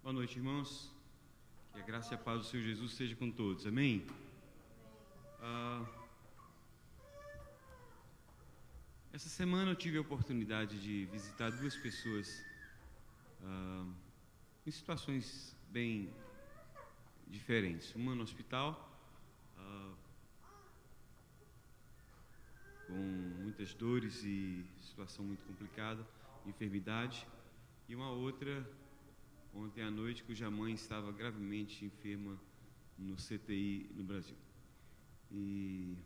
Boa noite, irmãos. Que a graça e a paz do Senhor Jesus seja com todos. Amém? Essa semana eu tive a oportunidade de visitar duas pessoas em situações bem diferentes. Uma no hospital, com muitas dores e situação muito complicada, enfermidade, e uma outra ontem à noite, cuja mãe estava gravemente enferma no CTI no Brasil. E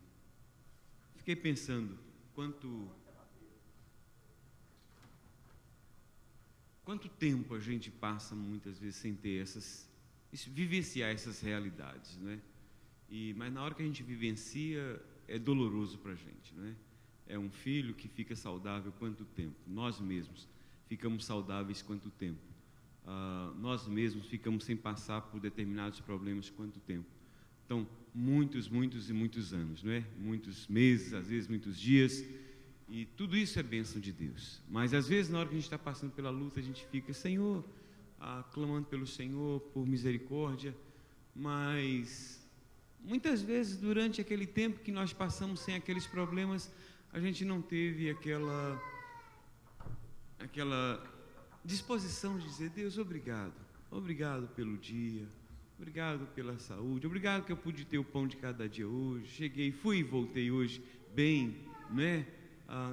fiquei pensando quanto tempo a gente passa muitas vezes sem ter vivenciar essas realidades, né? Mas na hora que a gente vivencia, é doloroso para a gente, né? É um filho que fica saudável quanto tempo? Nós mesmos ficamos saudáveis quanto tempo? Nós mesmos ficamos sem passar por determinados problemas quanto tempo? Então, muitos e muitos anos, não é? Muitos meses, às vezes muitos dias, e tudo isso é bênção de Deus. Mas às vezes na hora que a gente está passando pela luta, a gente fica, Senhor, clamando pelo Senhor, por misericórdia, mas muitas vezes durante aquele tempo que nós passamos sem aqueles problemas, a gente não teve aquela disposição de dizer, Deus, obrigado pelo dia, obrigado pela saúde, obrigado que eu pude ter o pão de cada dia hoje, cheguei, fui e voltei hoje bem, né?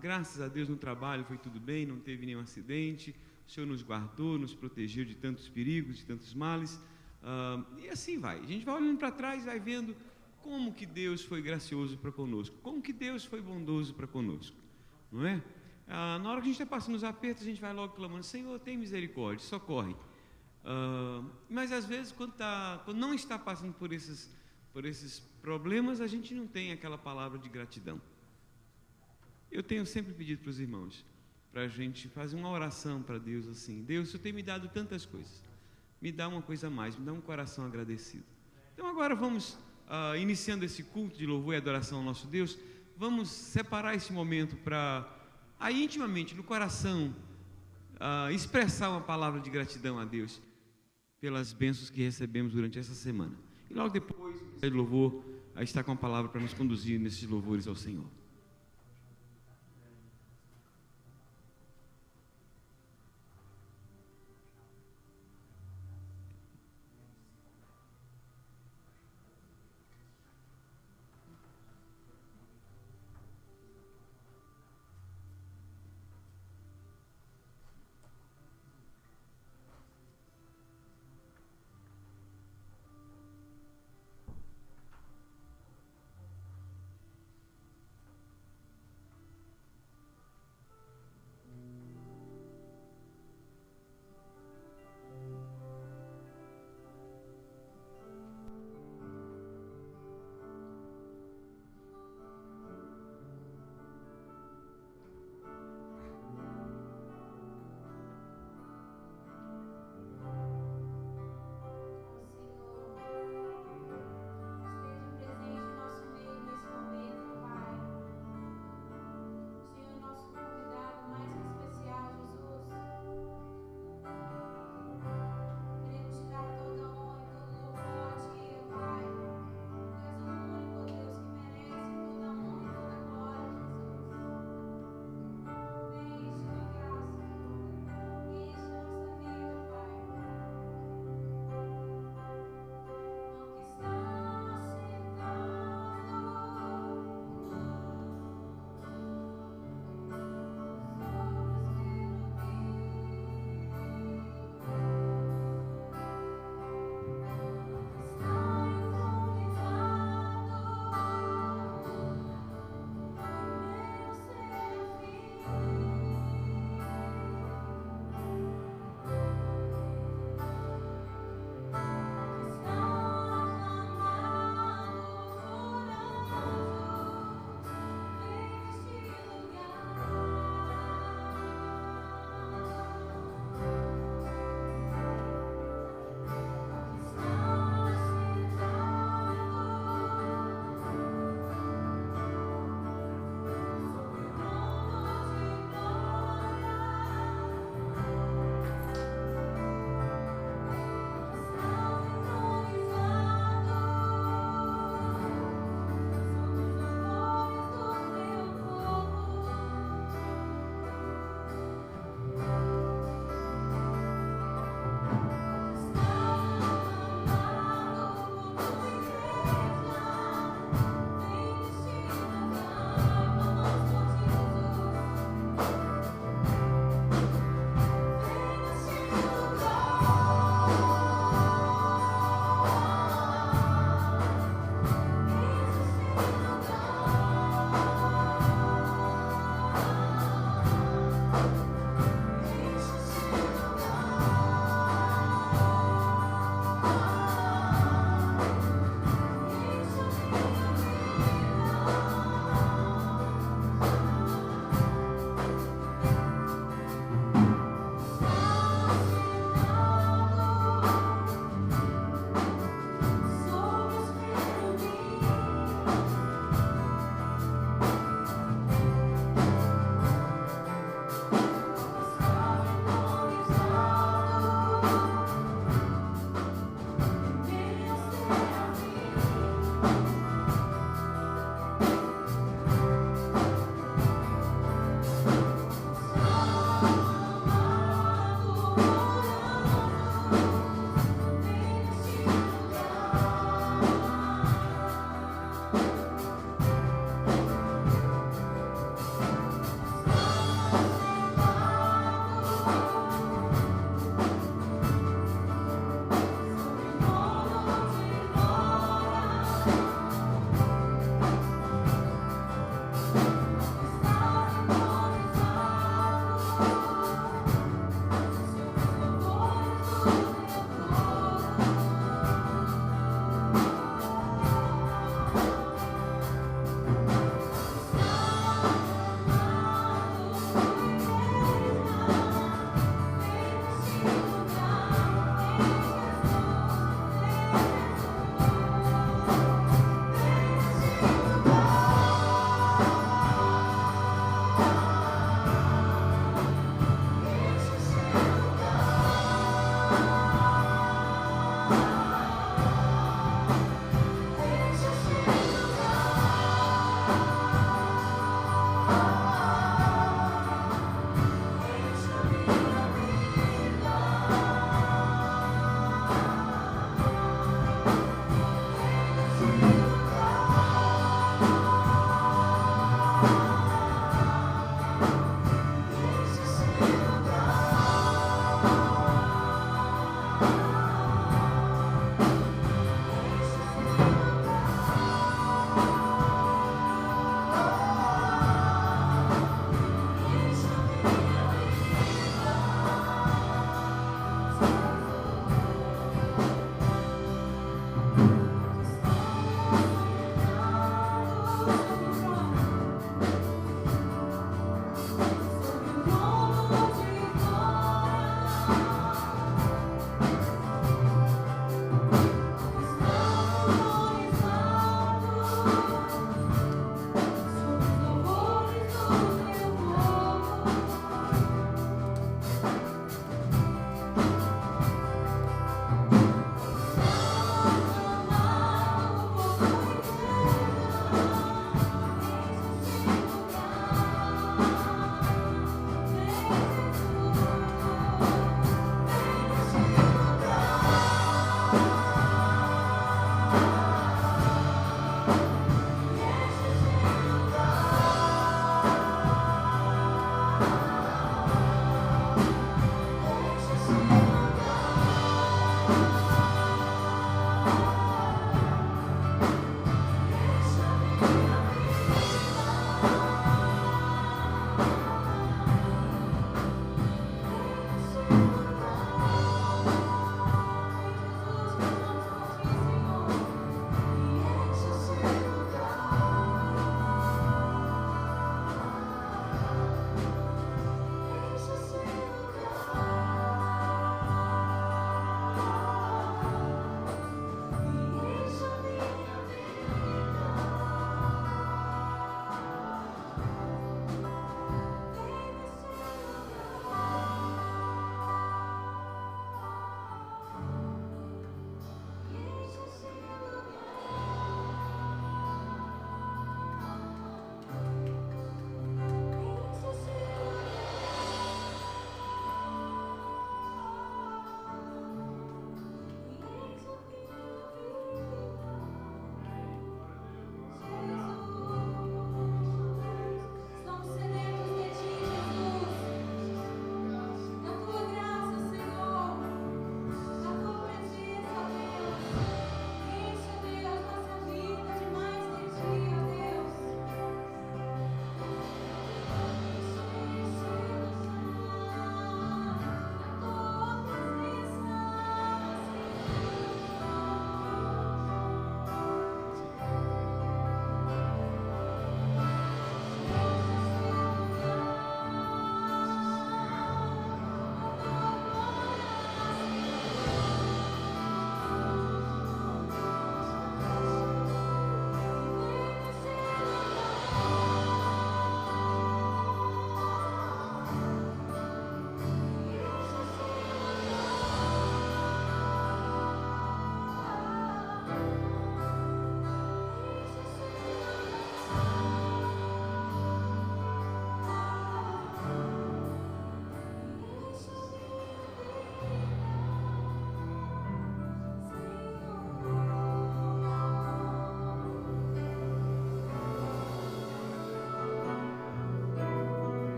Graças a Deus no trabalho foi tudo bem, não teve nenhum acidente, o Senhor nos guardou, nos protegeu de tantos perigos, de tantos males, e assim vai, a gente vai olhando para trás, vai vendo como que Deus foi gracioso para conosco, como que Deus foi bondoso para conosco, não é? Na hora que a gente está passando os apertos, a gente vai logo clamando, Senhor, tem misericórdia, socorre. Mas às vezes, quando não está passando por esses problemas, a gente não tem aquela palavra de gratidão. Eu tenho sempre pedido para os irmãos, para a gente fazer uma oração para Deus assim, Deus, o Senhor tem me dado tantas coisas, me dá uma coisa a mais, me dá um coração agradecido. Então agora vamos, iniciando esse culto de louvor e adoração ao nosso Deus, vamos separar esse momento para, aí intimamente, no coração, expressar uma palavra de gratidão a Deus, pelas bênçãos que recebemos durante essa semana. E logo depois, o Ministério de Louvor está com a palavra para nos conduzir nesses louvores ao Senhor.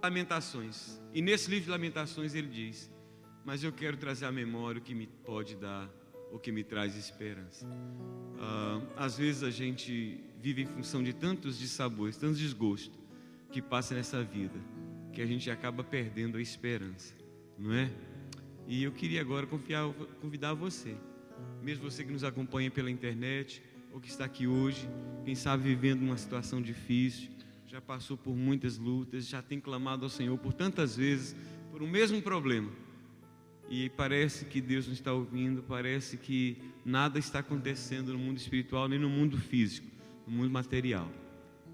Lamentações. E nesse livro de Lamentações ele diz: mas eu quero trazer à memória o que me pode dar, o que me traz esperança. Às vezes a gente vive em função de tantos dissabores, tantos desgostos que passa nessa vida, que a gente acaba perdendo a esperança, não é? E eu queria agora convidar você, mesmo você que nos acompanha pela internet, ou que está aqui hoje, quem sabe vivendo uma situação difícil, já passou por muitas lutas, já tem clamado ao Senhor por tantas vezes, por o mesmo problema, e parece que Deus não está ouvindo, parece que nada está acontecendo no mundo espiritual, nem no mundo físico, no mundo material.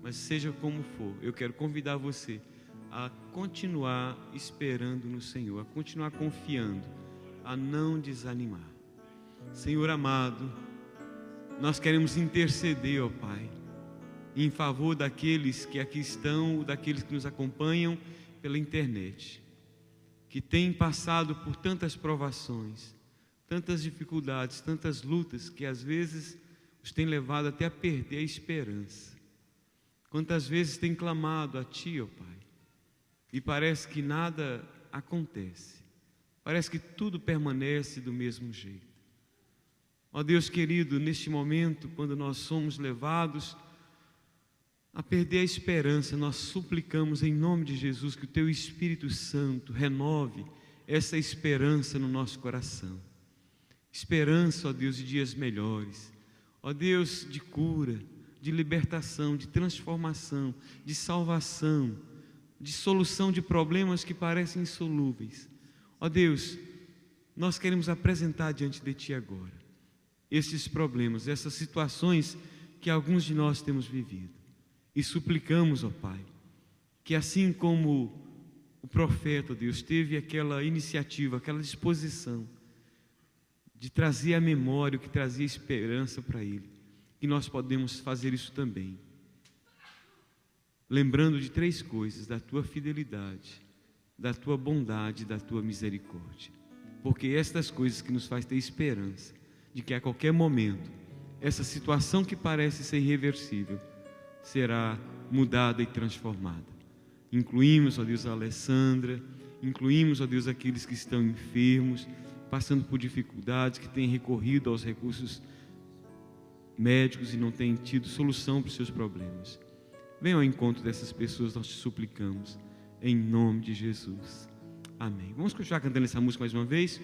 Mas seja como for, eu quero convidar você a continuar esperando no Senhor, a continuar confiando, a não desanimar. Senhor amado, nós queremos interceder, ó Pai, em favor daqueles que aqui estão, daqueles que nos acompanham pela internet, que têm passado por tantas provações, tantas dificuldades, tantas lutas, que às vezes os têm levado até a perder a esperança. Quantas vezes têm clamado a Ti, ó Pai, e parece que nada acontece, parece que tudo permanece do mesmo jeito. Ó Deus querido, neste momento, quando nós somos levados a perder a esperança, nós suplicamos em nome de Jesus que o Teu Espírito Santo renove essa esperança no nosso coração. Esperança, ó Deus, de dias melhores, ó Deus, de cura, de libertação, de transformação, de salvação, de solução de problemas que parecem insolúveis. Ó Deus, nós queremos apresentar diante de Ti agora esses problemas, essas situações que alguns de nós temos vivido. E suplicamos, ó Pai, que assim como o profeta, ó Deus, teve aquela iniciativa, aquela disposição de trazer à memória o que trazia esperança para ele, que nós podemos fazer isso também, lembrando de 3 coisas: da Tua fidelidade, da Tua bondade, da Tua misericórdia, porque estas coisas que nos faz ter esperança de que a qualquer momento essa situação que parece ser irreversível será mudada e transformada. Incluímos, ó Deus, a Alessandra, incluímos, ó Deus, aqueles que estão enfermos, passando por dificuldades, que têm recorrido aos recursos médicos e não têm tido solução para os seus problemas. Venha ao encontro dessas pessoas, nós te suplicamos, em nome de Jesus. Amém. Vamos continuar cantando essa música mais uma vez?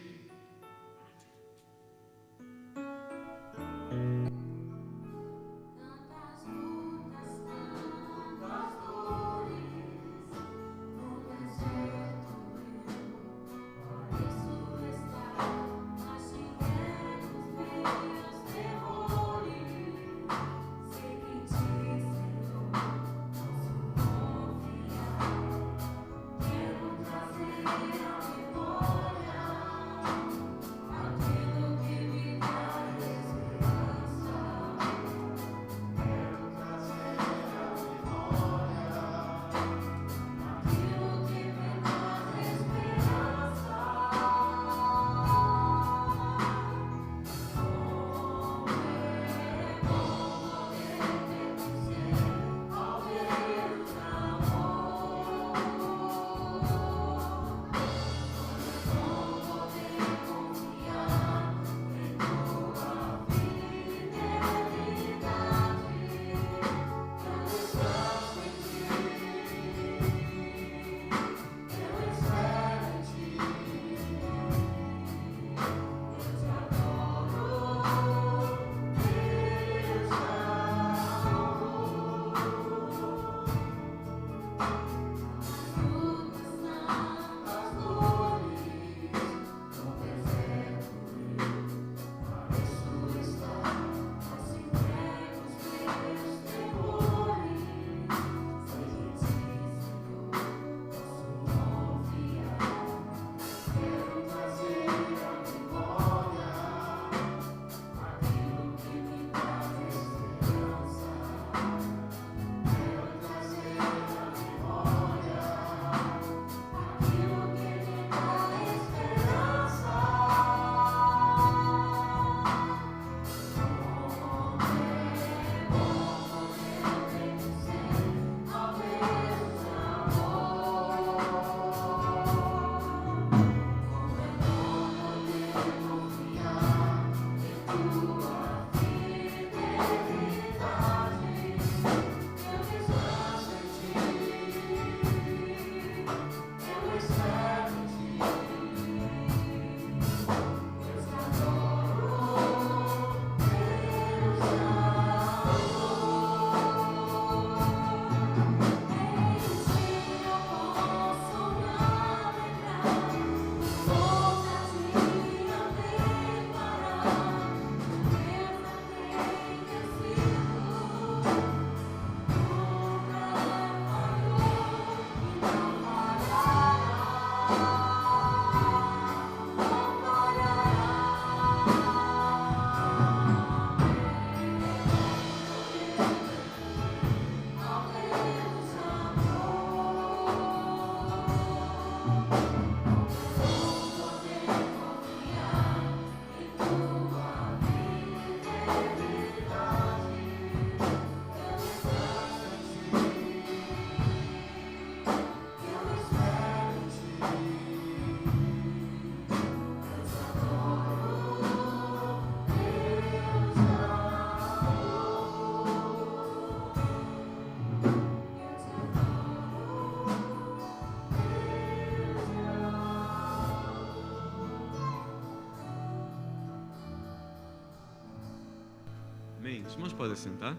Amém? Os irmãos podem sentar.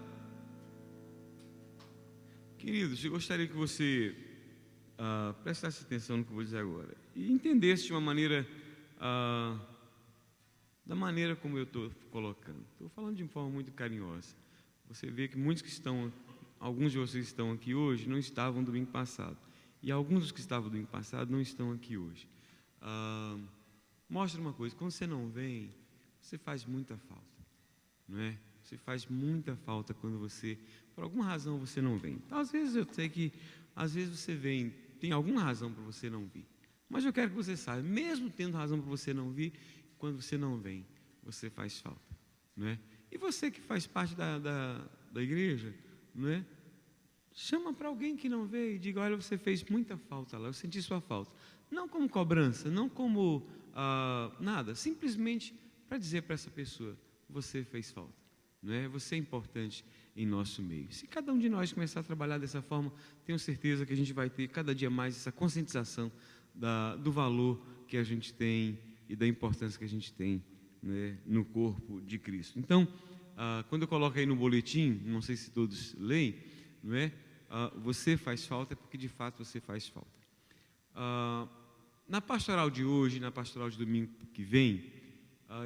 Queridos, eu gostaria que você prestasse atenção no que eu vou dizer agora e entendesse de uma maneira, da maneira como eu estou colocando. Estou falando de uma forma muito carinhosa. Você vê que alguns de vocês que estão aqui hoje não estavam domingo passado, e alguns dos que estavam domingo passado não estão aqui hoje. Mostra uma coisa: quando você não vem, você faz muita falta, não é? Você faz muita falta quando você, por alguma razão, você não vem. Então, às vezes eu sei que, às vezes você vem, tem alguma razão para você não vir. Mas eu quero que você saiba, mesmo tendo razão para você não vir, quando você não vem, você faz falta, não é? E você que faz parte da igreja, não é? Chama para alguém que não veio e diga: olha, você fez muita falta lá, eu senti sua falta. Não como cobrança, não como nada, simplesmente para dizer para essa pessoa: você fez falta, não é? Você é importante em nosso meio. Se cada um de nós começar a trabalhar dessa forma, tenho certeza que a gente vai ter cada dia mais essa conscientização do valor que a gente tem e da importância que a gente tem, né, no corpo de Cristo. Então, quando eu coloco aí no boletim, não sei se todos leem, não é? Você faz falta, é porque de fato você faz falta. Na pastoral de hoje, na pastoral de domingo que vem,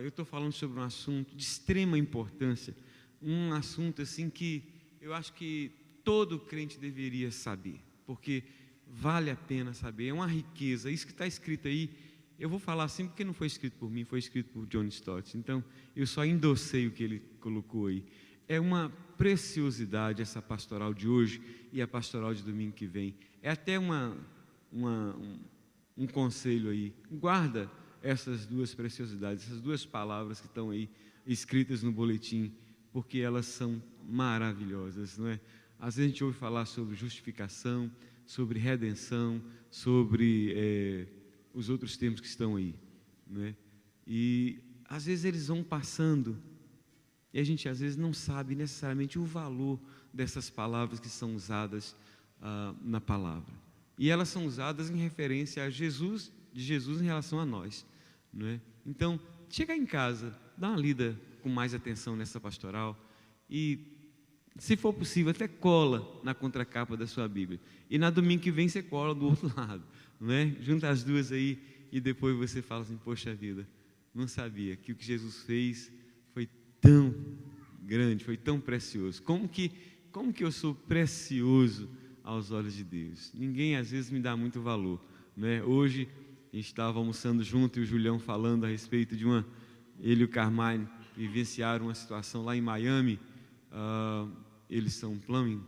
eu estou falando sobre um assunto de extrema importância, um assunto assim que eu acho que todo crente deveria saber, porque vale a pena saber, é uma riqueza. Isso que está escrito aí, eu vou falar assim porque não foi escrito por mim, foi escrito por John Stott, então eu só endossei o que ele colocou aí. É uma preciosidade essa pastoral de hoje e a pastoral de domingo que vem. É até um conselho aí: guarda essas duas preciosidades, essas duas palavras que estão aí escritas no boletim, porque elas são maravilhosas, não é? Às vezes a gente ouve falar sobre justificação, sobre redenção, sobre os outros termos que estão aí, não é? E às vezes eles vão passando e a gente às vezes não sabe necessariamente o valor dessas palavras que são usadas na palavra. E elas são usadas em referência a Jesus, de Jesus em relação a nós, não é? Então, chega em casa, dá uma lida com mais atenção nessa pastoral e, se for possível, até cola na contracapa da sua Bíblia. E na domingo que vem você cola do outro lado, não é? Junta as duas aí e depois você fala assim: poxa vida, não sabia que o que Jesus fez foi tão grande, foi tão precioso. Como que eu sou precioso aos olhos de Deus? Ninguém às vezes me dá muito valor, não é? Hoje a gente estava almoçando junto e o Julião falando a respeito de ele e o Carmine vivenciaram uma situação lá em Miami. Eles são plumbing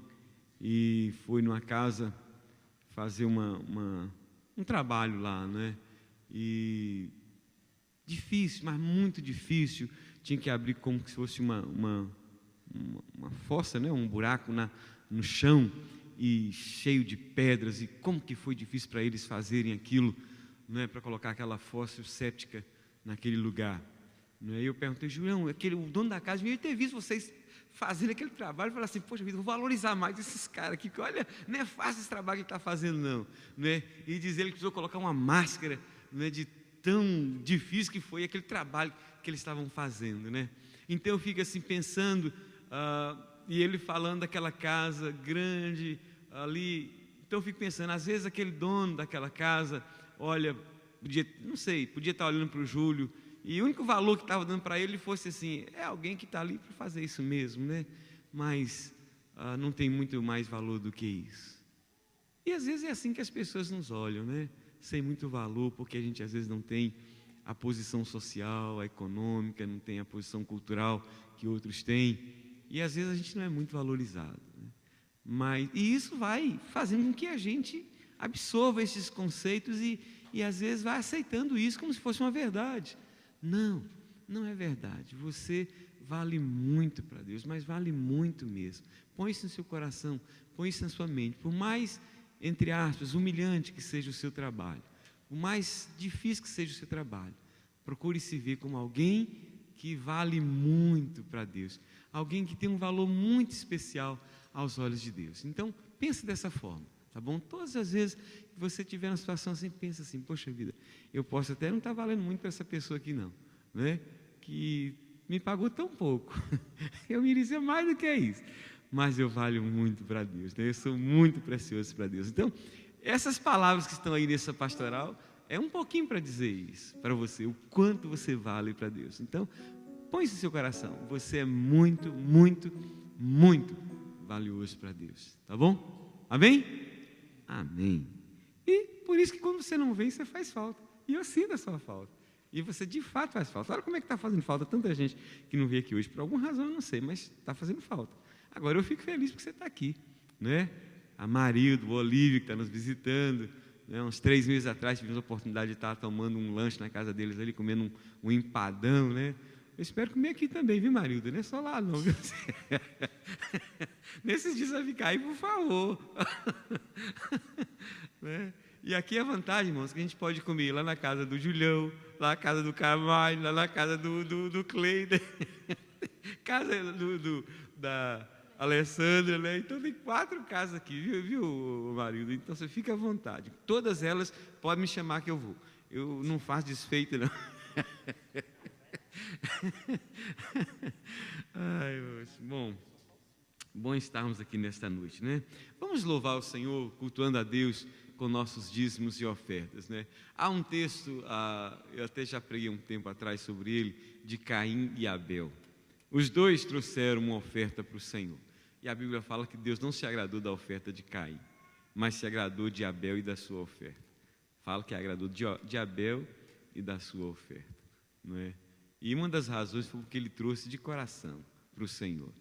e foi numa casa fazer um trabalho lá, né? E difícil, mas muito difícil. Tinha que abrir como se fosse uma fossa, né? Um buraco no chão e cheio de pedras. E como que foi difícil para eles fazerem aquilo, né? Para colocar aquela fossa séptica naquele lugar. Aí eu perguntei: Julião, o dono da casa devia ter visto vocês fazendo aquele trabalho e falar assim: poxa vida, vou valorizar mais esses caras aqui, que olha, não é fácil esse trabalho que ele está fazendo não, né? E dizer ele que precisou colocar uma máscara, né, de tão difícil que foi aquele trabalho que eles estavam fazendo, né? Então eu fico assim pensando, e ele falando daquela casa grande ali. Então eu fico pensando, às vezes aquele dono daquela casa, olha, podia estar olhando para o Júlio, e o único valor que estava dando para ele fosse assim: é alguém que está ali para fazer isso mesmo, né? Mas não tem muito mais valor do que isso. E às vezes é assim que as pessoas nos olham, né? Sem muito valor, porque a gente às vezes não tem a posição social, a econômica, não tem a posição cultural que outros têm, e às vezes a gente não é muito valorizado, né? E isso vai fazendo com que a gente absorva esses conceitos e às vezes vai aceitando isso como se fosse uma verdade. Não é verdade. Você vale muito para Deus, mas vale muito mesmo. Põe isso no seu coração, põe isso na sua mente. Por mais, entre aspas, humilhante que seja o seu trabalho, por mais difícil que seja o seu trabalho, procure se ver como alguém que vale muito para Deus, alguém que tem um valor muito especial aos olhos de Deus. Então, pense dessa forma, tá bom? Todas as vezes que você estiver numa situação assim, pensa assim: poxa vida, eu posso até não estar valendo muito para essa pessoa aqui não, né? Que me pagou tão pouco. Eu merecia mais do que isso. Mas eu valho muito para Deus, né? Eu sou muito precioso para Deus. Então, essas palavras que estão aí nessa pastoral, é um pouquinho para dizer isso, para você, o quanto você vale para Deus. Então, põe isso no seu coração. Você é muito, muito, muito valioso para Deus. Tá bom? Amém? Amém. E por isso que quando você não vem, você faz falta. E eu sinto a sua falta. E você de fato faz falta. Olha como é que está fazendo falta tanta gente que não veio aqui hoje. Por alguma razão, eu não sei, mas está fazendo falta. Agora eu fico feliz porque você está aqui, né? A Marildo, o Olívio que está nos visitando, né? Uns 3 meses atrás tivemos a oportunidade de estar tomando um lanche na casa deles ali, comendo um empadão, né? Eu espero comer aqui também, viu, Marildo? Não é só lá não, viu? Nesses dias vai ficar aí, por favor. Né? E aqui é a vantagem, irmãos, que a gente pode comer lá na casa do Julião, lá na casa do Carvalho, lá na casa do Cleider, casa da Alessandra, né? Então tem 4 casas aqui, viu, Marildo? Então você fica à vontade. Todas elas podem me chamar que eu vou. Eu não faço desfeita, não. Ai, bom estarmos aqui nesta noite, né? Vamos louvar o Senhor, cultuando a Deus com nossos dízimos e ofertas, né? Há um texto, eu até já preguei um tempo atrás sobre ele, de Caim e Abel. Os dois trouxeram uma oferta para o Senhor. E a Bíblia fala que Deus não se agradou da oferta de Caim, mas se agradou de Abel e da sua oferta. Fala que agradou de Abel e da sua oferta, não é? E uma das razões foi porque ele trouxe de coração para o Senhor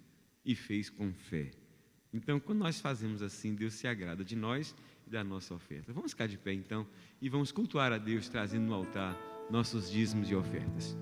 e fez com fé. Então, quando nós fazemos assim, Deus se agrada de nós e da nossa oferta. Vamos ficar de pé então e vamos cultuar a Deus, trazendo no altar nossos dízimos e ofertas.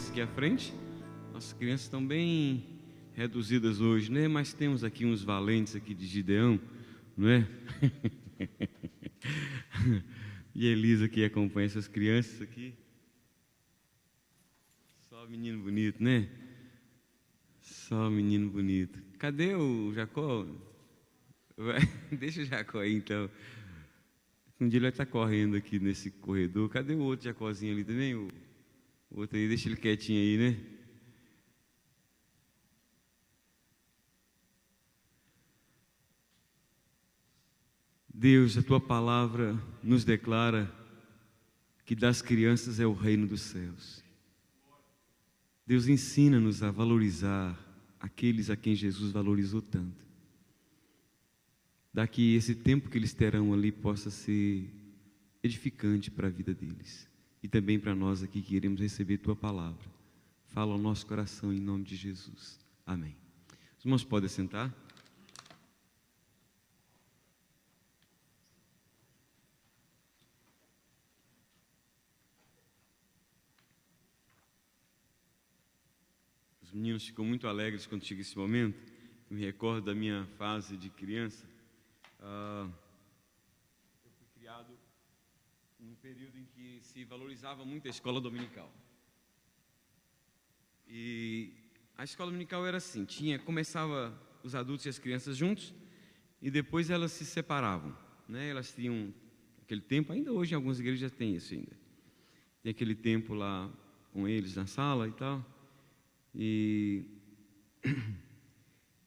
crianças aqui à frente. Nossas crianças estão bem reduzidas hoje, né? Mas temos aqui uns valentes aqui de Gideão, não é? E a Elisa que acompanha essas crianças aqui. Só menino bonito, né? Só menino bonito. Cadê o Jacó? Deixa o Jacó aí, então. Um dia ele vai estar correndo aqui nesse corredor. Cadê o outro Jacózinho ali também? O outro aí, deixa ele quietinho aí, né? Deus, a Tua palavra nos declara que das crianças é o reino dos céus. Deus, ensina-nos a valorizar aqueles a quem Jesus valorizou tanto. Daqui esse tempo que eles terão ali possa ser edificante para a vida deles. E também para nós aqui que queremos receber Tua palavra. Fala ao nosso coração em nome de Jesus. Amém. Os irmãos podem sentar. Os meninos ficam muito alegres quando chega esse momento. Eu me recordo da minha fase de criança. Eu fui criado num período em que se valorizava muito a escola dominical. E a escola dominical era assim, começava os adultos e as crianças juntos e depois elas se separavam, né? Elas tinham aquele tempo, ainda hoje em algumas igrejas tem isso ainda. Tem aquele tempo lá com eles na sala e tal. E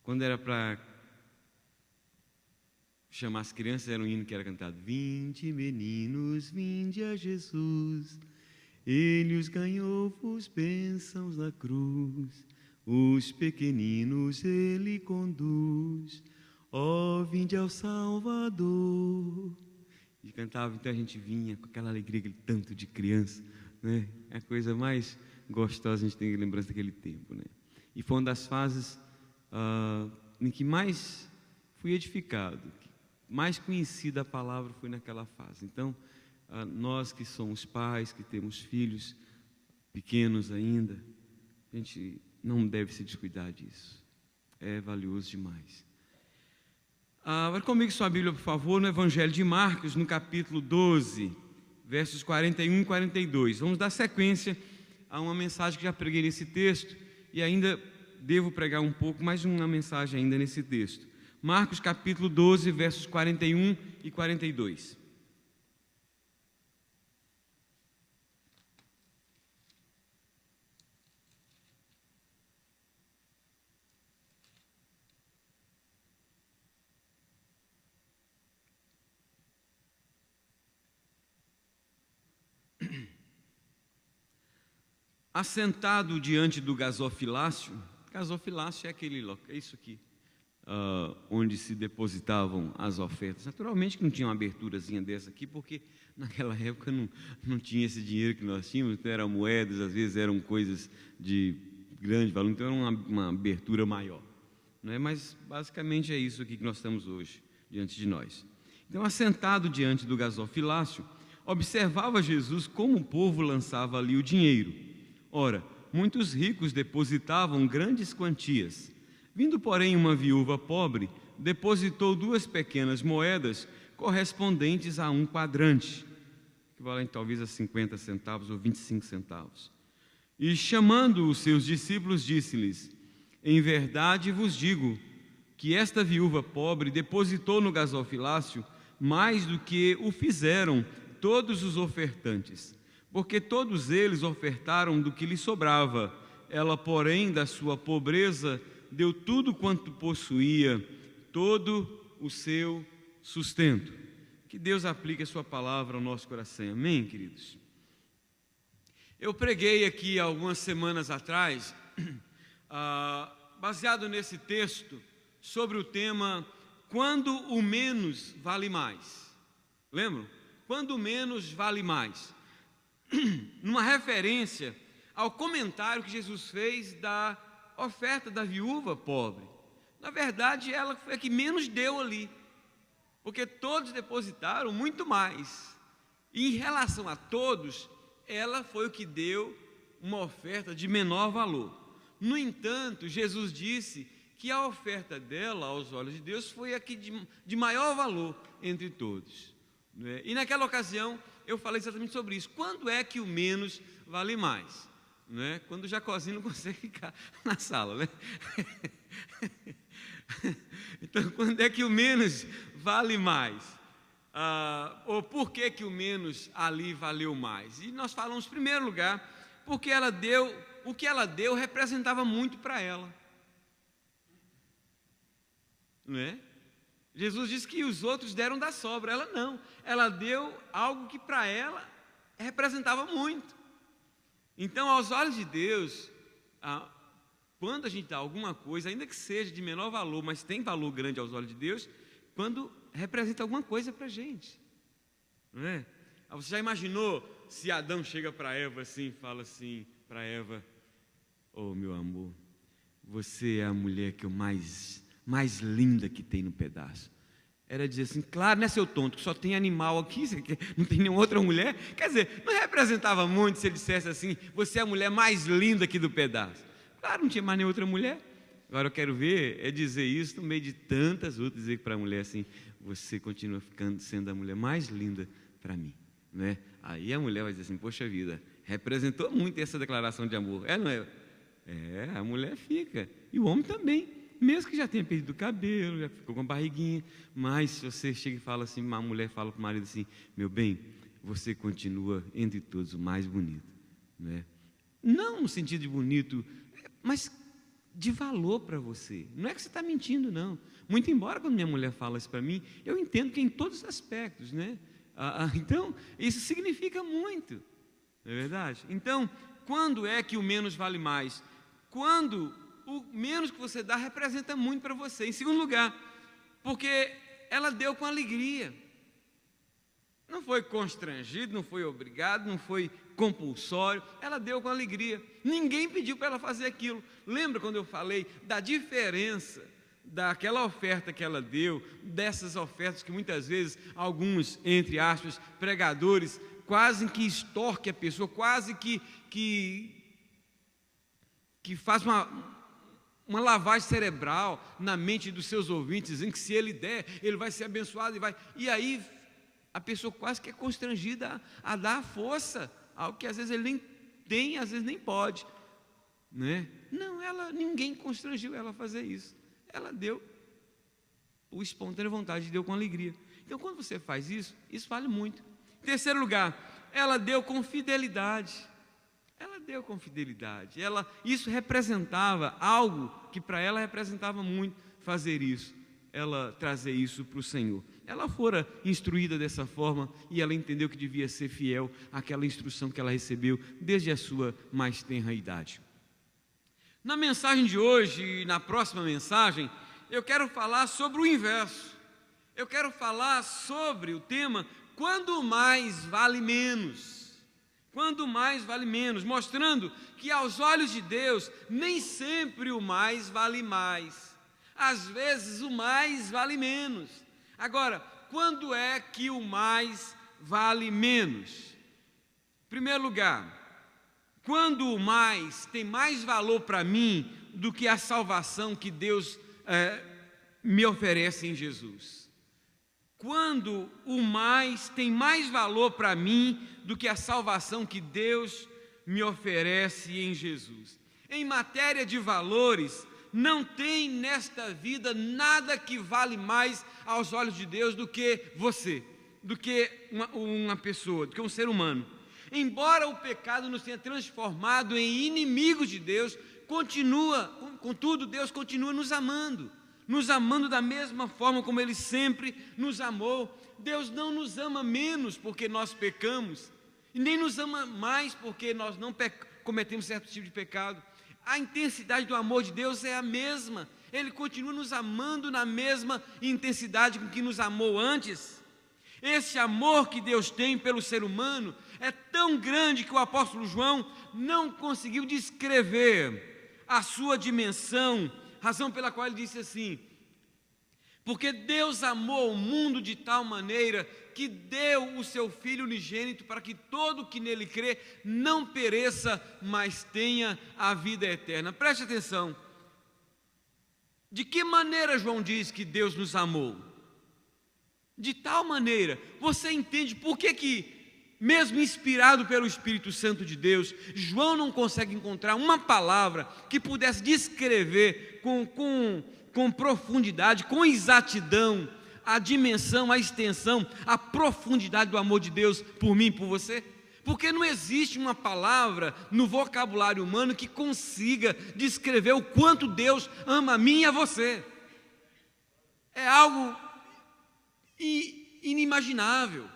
quando era para chamar as crianças, era um hino que era cantado: Vinde meninos, vinde a Jesus, Ele os ganhou, vos bênçãos na cruz, os pequeninos Ele conduz, ó, vinde ao Salvador. E cantava, então a gente vinha com aquela alegria, aquele tanto de criança, né? É a coisa mais gostosa, a gente tem lembrança daquele tempo, né? E foi uma das fases em que mais fui edificado, mais conhecida a palavra foi naquela fase. Então, nós que somos pais, que temos filhos pequenos ainda, a gente não deve se descuidar disso. É valioso demais. Vai comigo sua Bíblia, por favor, no Evangelho de Marcos, no capítulo 12, versos 41 e 42. Vamos dar sequência a uma mensagem que já preguei nesse texto e ainda devo pregar um pouco, mais uma mensagem ainda nesse texto. Marcos capítulo 12, versos 41 e 42. Assentado diante do gasofilácio é aquele local, é isso aqui, onde se depositavam as ofertas. Naturalmente que não tinha uma aberturazinha dessa aqui, porque naquela época não tinha esse dinheiro que nós tínhamos, então eram moedas, às vezes eram coisas de grande valor, então era uma abertura maior, não é? Mas basicamente é isso aqui que nós estamos hoje diante de nós. Então, assentado diante do gasofilácio, observava Jesus como o povo lançava ali o dinheiro. Ora, muitos ricos depositavam grandes quantias. Vindo, porém, uma viúva pobre, depositou 2 pequenas moedas correspondentes a 1 quadrante, equivalente talvez a 50 centavos ou 25 centavos. E, chamando os seus discípulos, disse-lhes: Em verdade vos digo que esta viúva pobre depositou no gasofilácio mais do que o fizeram todos os ofertantes, porque todos eles ofertaram do que lhe sobrava. Ela, porém, da sua pobreza, deu tudo quanto possuía, todo o seu sustento. Que Deus aplique a sua palavra ao nosso coração. Amém, queridos? Eu preguei aqui algumas semanas atrás, baseado nesse texto, sobre o tema Quando o menos vale mais. Lembram? Quando o menos vale mais. Numa referência ao comentário que Jesus fez da oferta da viúva pobre. Na verdade, ela foi a que menos deu ali, porque todos depositaram muito mais. E em relação a todos, ela foi o que deu uma oferta de menor valor. No entanto, Jesus disse que a oferta dela, aos olhos de Deus, foi a que de maior valor entre todos, não é? E naquela ocasião, eu falei exatamente sobre isso. Quando é que o menos vale mais? Não é? Quando o Jacozinho não consegue ficar na sala, né? Então, quando é que o menos vale mais? Ou por que o menos ali valeu mais? E nós falamos, em primeiro lugar, porque o que ela deu representava muito para ela. Não é? Jesus disse que os outros deram da sobra, ela não. Ela deu algo que para ela representava muito. Então, aos olhos de Deus, quando a gente dá alguma coisa, ainda que seja de menor valor, mas tem valor grande aos olhos de Deus, quando representa alguma coisa para a gente, não é? Você já imaginou se Adão chega para Eva assim, e fala assim para Eva: oh, meu amor, você é a mulher que eu mais linda que tem no pedaço. Era dizer assim: claro, né, seu tonto, que só tem animal aqui, não tem nenhuma outra mulher. Quer dizer, não representava muito se ele dissesse assim: você é a mulher mais linda aqui do pedaço. Claro, não tinha mais nenhuma outra mulher. Agora eu quero ver é dizer isso no meio de tantas outras, dizer para a mulher assim: você continua sendo a mulher mais linda para mim, né? Aí a mulher vai dizer assim: poxa vida, representou muito essa declaração de amor, não é? A mulher fica, e o homem também, mesmo que já tenha perdido o cabelo, já ficou com a barriguinha, mas se você chega e fala assim, uma mulher fala para o marido assim: meu bem, você continua entre todos o mais bonito, né? Não no sentido de bonito, mas de valor para você. Não é que você está mentindo, não. Muito embora quando minha mulher fala isso para mim, eu entendo que é em todos os aspectos, né? Então, isso significa muito, não é verdade? Então, quando é que o menos vale mais? Quando o menos que você dá representa muito para você. Em segundo lugar, porque ela deu com alegria. Não foi constrangido, não foi obrigado, não foi compulsório, ela deu com alegria. Ninguém pediu para ela fazer aquilo. Lembra quando eu falei da diferença daquela oferta que ela deu, dessas ofertas que muitas vezes alguns, entre aspas, pregadores, quase que extorque a pessoa, quase que faz uma lavagem cerebral na mente dos seus ouvintes, dizendo que se ele der, ele vai ser abençoado e aí a pessoa quase que é constrangida a dar força, algo que às vezes ele nem tem, às vezes nem pode, né? Não, ninguém constrangiu ela a fazer isso. Ela deu o espontânea vontade, deu com alegria. Então, quando você faz isso, isso vale muito. Em terceiro lugar, ela deu com fidelidade. Ela deu com fidelidade. Isso representava algo que para ela representava muito fazer isso. Ela trazer isso para o Senhor. Ela fora instruída dessa forma e ela entendeu que devia ser fiel àquela instrução que ela recebeu desde a sua mais tenra idade. Na mensagem de hoje e na próxima mensagem, eu quero falar sobre o inverso. Eu quero falar sobre o tema quando mais vale menos. Quando mais vale menos, mostrando que aos olhos de Deus nem sempre o mais vale mais. Às vezes o mais vale menos. Agora, quando é que o mais vale menos? Em primeiro lugar, quando o mais tem mais valor para mim do que a salvação que Deus me oferece em Jesus. Quando o mais tem mais valor para mim do que a salvação que Deus me oferece em Jesus. Em matéria de valores, não tem nesta vida nada que vale mais aos olhos de Deus do que você, do que uma pessoa, do que um ser humano. Embora o pecado nos tenha transformado em inimigos de Deus, contudo, Deus continua nos amando da mesma forma como Ele sempre nos amou. Deus não nos ama menos porque nós pecamos, e nem nos ama mais porque nós não cometemos certo tipo de pecado. A intensidade do amor de Deus é a mesma, Ele continua nos amando na mesma intensidade com que nos amou antes. Esse amor que Deus tem pelo ser humano é tão grande que o apóstolo João não conseguiu descrever a sua dimensão, razão pela qual ele disse assim: Porque Deus amou o mundo de tal maneira que deu o seu Filho unigênito para que todo que nele crê não pereça, mas tenha a vida eterna. Preste atenção. De que maneira João diz que Deus nos amou? De tal maneira, você entende por que, mesmo inspirado pelo Espírito Santo de Deus, João não consegue encontrar uma palavra que pudesse descrever com profundidade, com exatidão, a dimensão, a extensão, a profundidade do amor de Deus por mim e por você? Porque não existe uma palavra no vocabulário humano que consiga descrever o quanto Deus ama a mim e a você. É algo inimaginável,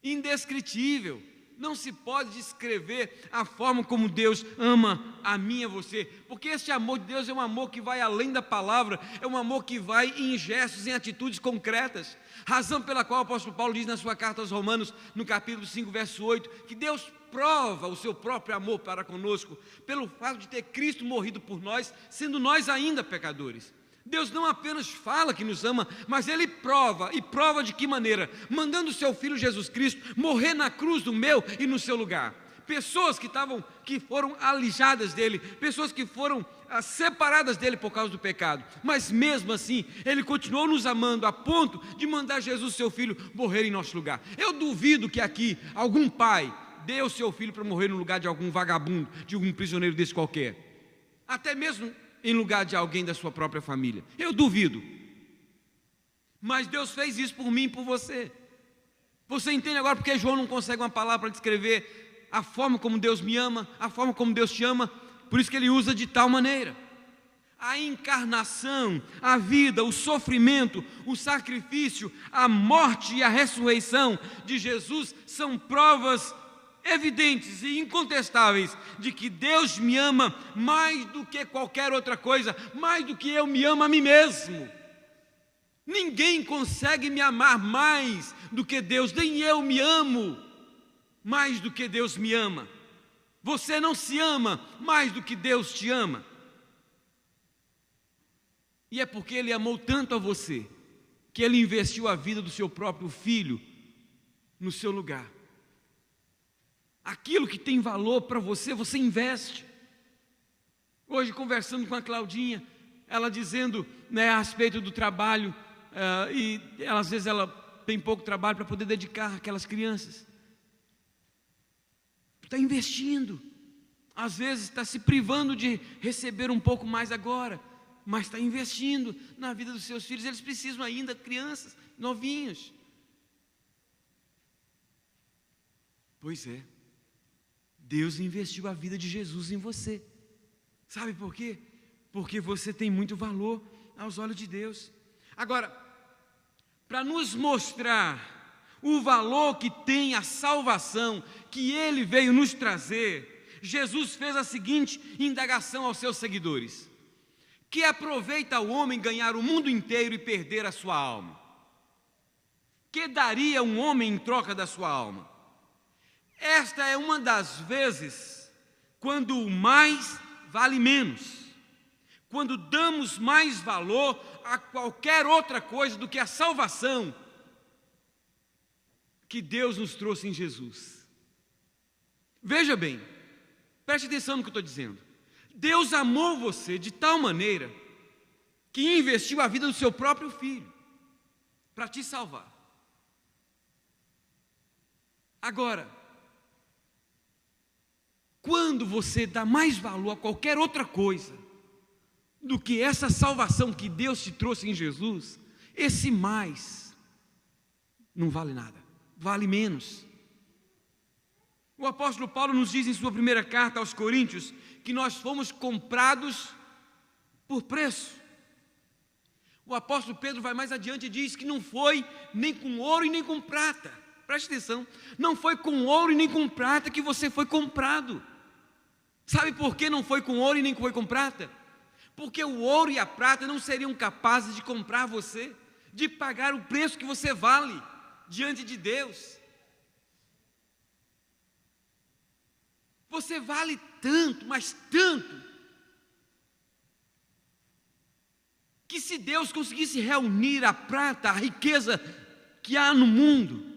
indescritível. Não se pode descrever a forma como Deus ama a mim e a você, porque esse amor de Deus é um amor que vai além da palavra, é um amor que vai em gestos, em atitudes concretas, razão pela qual o apóstolo Paulo diz na sua carta aos Romanos, no capítulo 5, verso 8, que Deus prova o seu próprio amor para conosco, pelo fato de ter Cristo morrido por nós, sendo nós ainda pecadores. Deus não apenas fala que nos ama, mas Ele prova, e prova de que maneira? Mandando o seu Filho Jesus Cristo morrer na cruz do meu e no seu lugar. Pessoas que foram alijadas dele, pessoas que foram separadas dele por causa do pecado, mas mesmo assim, Ele continuou nos amando a ponto de mandar Jesus, seu Filho, morrer em nosso lugar. Eu duvido que aqui algum pai dê o seu filho para morrer no lugar de algum vagabundo, de algum prisioneiro desse qualquer, até mesmo em lugar de alguém da sua própria família. Eu duvido. Mas Deus fez isso por mim e por você. Você entende agora porque João não consegue uma palavra para descrever a forma como Deus me ama, a forma como Deus te ama? Por isso que ele usa de tal maneira. A encarnação, a vida, o sofrimento, o sacrifício, a morte e a ressurreição de Jesus são provas evidentes e incontestáveis de que Deus me ama mais do que qualquer outra coisa, mais do que eu me amo a mim mesmo. Ninguém consegue me amar mais do que Deus, nem eu me amo mais do que Deus me ama. Você não se ama mais do que Deus te ama. E é porque Ele amou tanto a você, que Ele investiu a vida do seu próprio Filho no seu lugar. Aquilo que tem valor para você, você investe. Hoje, conversando com a Claudinha, ela dizendo, a respeito do trabalho, e às vezes ela tem pouco trabalho para poder dedicar àquelas crianças. Está investindo. Às vezes está se privando de receber um pouco mais agora, mas está investindo na vida dos seus filhos. Eles precisam ainda, crianças, novinhos. Pois é. Deus investiu a vida de Jesus em você. Sabe por quê? Porque você tem muito valor aos olhos de Deus. Agora, para nos mostrar o valor que tem a salvação que Ele veio nos trazer, Jesus fez a seguinte indagação aos seus seguidores: que aproveita o homem ganhar o mundo inteiro e perder a sua alma? Que daria um homem em troca da sua alma? Esta é uma das vezes quando o mais vale menos, quando damos mais valor a qualquer outra coisa do que a salvação que Deus nos trouxe em Jesus. Veja bem, preste atenção no que eu estou dizendo. Deus amou você de tal maneira que investiu a vida do seu próprio Filho para te salvar. Agora, quando você dá mais valor a qualquer outra coisa do que essa salvação que Deus te trouxe em Jesus, esse mais não vale nada, vale menos. O apóstolo Paulo nos diz em sua primeira carta aos Coríntios que nós fomos comprados por preço. O apóstolo Pedro vai mais adiante e diz que não foi nem com ouro e nem com prata. Preste atenção, não foi com ouro e nem com prata que você foi comprado. Sabe por que não foi com ouro e nem foi com prata? Porque o ouro e a prata não seriam capazes de comprar você, de pagar o preço que você vale diante de Deus. Você vale tanto, mas tanto, que se Deus conseguisse reunir a prata, a riqueza que há no mundo,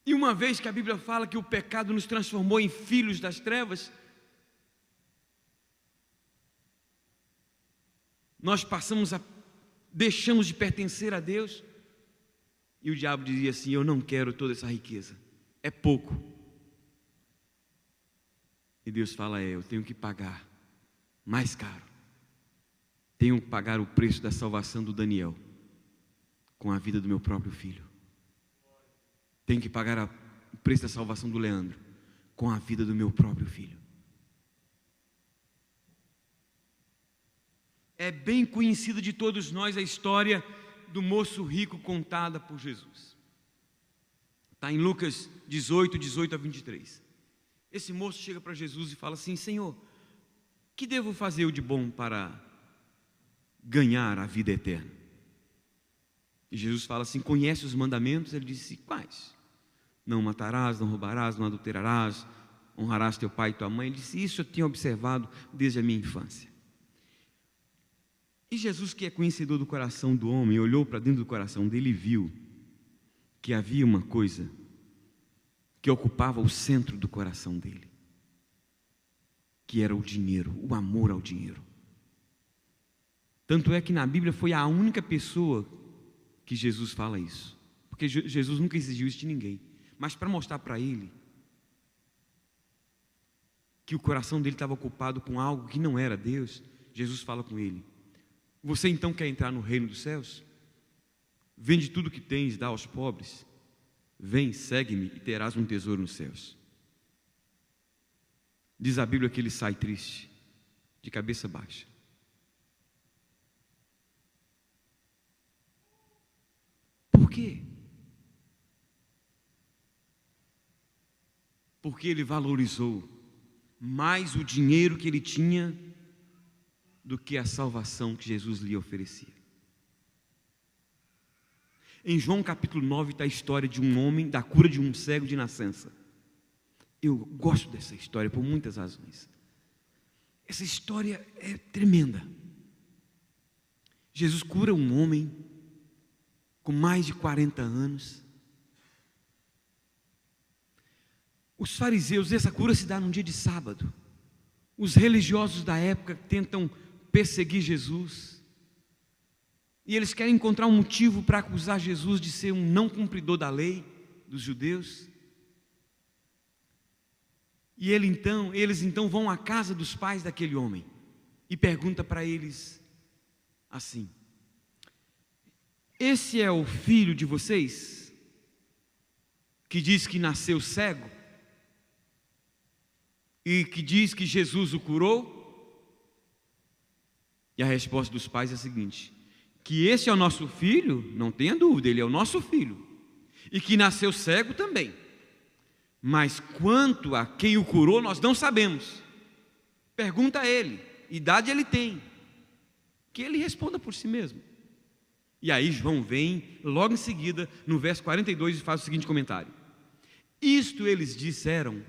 e uma vez que a Bíblia fala que o pecado nos transformou em filhos das trevas, nós deixamos de pertencer a Deus, e o diabo dizia assim: eu não quero toda essa riqueza, é pouco. E Deus fala: eu tenho que pagar mais caro, tenho que pagar o preço da salvação do Daniel com a vida do meu próprio filho, tenho que pagar o preço da salvação do Leandro com a vida do meu próprio filho. É bem conhecida de todos nós a história do moço rico contada por Jesus. Está em Lucas 18, 18 a 23. Esse moço chega para Jesus e fala assim: Senhor, que devo fazer eu de bom para ganhar a vida eterna? E Jesus fala assim: conhece os mandamentos? Ele disse: quais? Não matarás, não roubarás, não adulterarás, honrarás teu pai e tua mãe. Ele disse: isso eu tinha observado desde a minha infância. E Jesus, que é conhecedor do coração do homem, olhou para dentro do coração dele e viu que havia uma coisa que ocupava o centro do coração dele, que era o dinheiro, o amor ao dinheiro. Tanto é que na Bíblia foi a única pessoa que Jesus fala isso, porque Jesus nunca exigiu isso de ninguém, mas para mostrar para ele que o coração dele estava ocupado com algo que não era Deus, Jesus fala com ele: você então quer entrar no reino dos céus? Vende tudo que tens, dá aos pobres. Vem, segue-me e terás um tesouro nos céus. Diz a Bíblia que ele sai triste, de cabeça baixa. Por quê? Porque ele valorizou mais o dinheiro que ele tinha do que a salvação que Jesus lhe oferecia. Em João capítulo 9 está a história de um homem, da cura de um cego de nascença. Eu gosto dessa história por muitas razões. Essa história é tremenda. Jesus cura um homem com mais de 40 anos. Os fariseus, essa cura se dá num dia de sábado. Os religiosos da época tentam perseguir Jesus, e eles querem encontrar um motivo para acusar Jesus de ser um não cumpridor da lei dos judeus. E eles então vão à casa dos pais daquele homem e perguntam para eles assim: esse é o filho de vocês que diz que nasceu cego e que diz que Jesus o curou? E a resposta dos pais é a seguinte: que esse é o nosso filho, não tenha dúvida, ele é o nosso filho, e que nasceu cego também, mas quanto a quem o curou, nós não sabemos. Pergunta a ele, idade ele tem, que ele responda por si mesmo. E aí João vem logo em seguida, no verso 42, e faz o seguinte comentário: isto eles disseram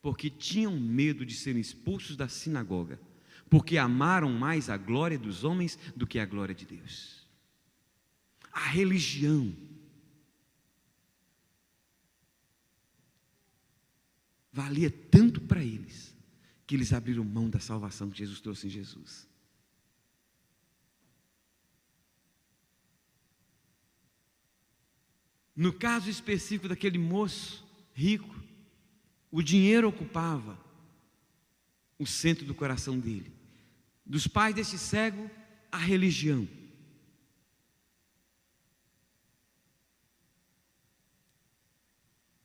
porque tinham medo de serem expulsos da sinagoga, porque amaram mais a glória dos homens do que a glória de Deus. A religião valia tanto para eles, que eles abriram mão da salvação que Jesus trouxe em Jesus. No caso específico daquele moço rico, o dinheiro ocupava o centro do coração dele. Dos pais desse cego, a religião.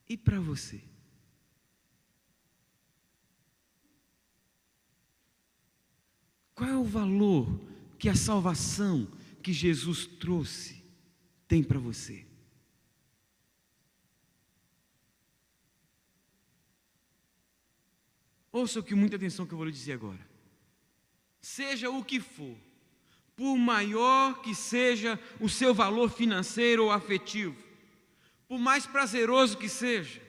E para você? Qual é o valor que a salvação que Jesus trouxe tem para você? Ouça com muita atenção que eu vou lhe dizer agora. Seja o que for, por maior que seja o seu valor financeiro ou afetivo, por mais prazeroso que seja,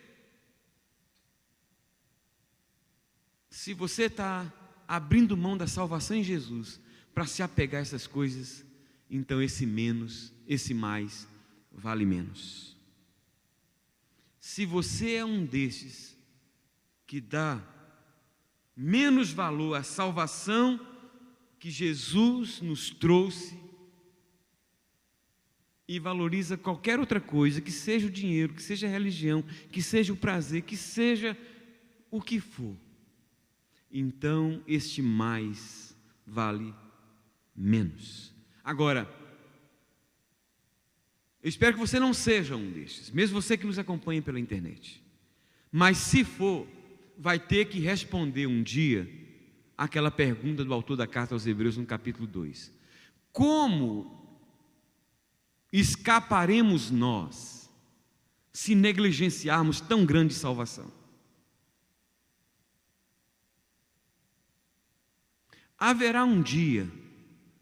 Se você está abrindo mão da salvação em Jesus para se apegar a essas coisas, então esse menos, esse mais, vale menos. Se você é um desses que dá menos valor à salvação que Jesus nos trouxe e valoriza qualquer outra coisa, que seja o dinheiro, que seja a religião, que seja o prazer, que seja o que for, então este mais vale menos. Agora, eu espero que você não seja um destes, mesmo você que nos acompanha pela internet. Mas se for, vai ter que responder um dia aquela pergunta do autor da carta aos Hebreus no capítulo 2. Como escaparemos nós se negligenciarmos tão grande salvação? Haverá um dia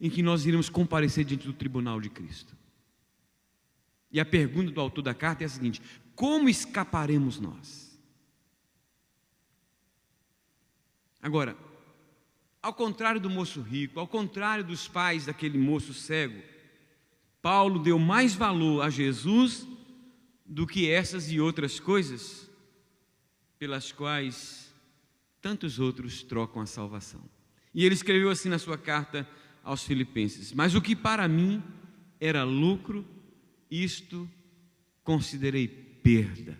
em que nós iremos comparecer diante do tribunal de Cristo. E a pergunta do autor da carta é a seguinte: como escaparemos nós? Agora, ao contrário do moço rico, ao contrário dos pais daquele moço cego, Paulo deu mais valor a Jesus do que essas e outras coisas pelas quais tantos outros trocam a salvação. E ele escreveu assim na sua carta aos Filipenses: mas o que para mim era lucro, isto considerei perda,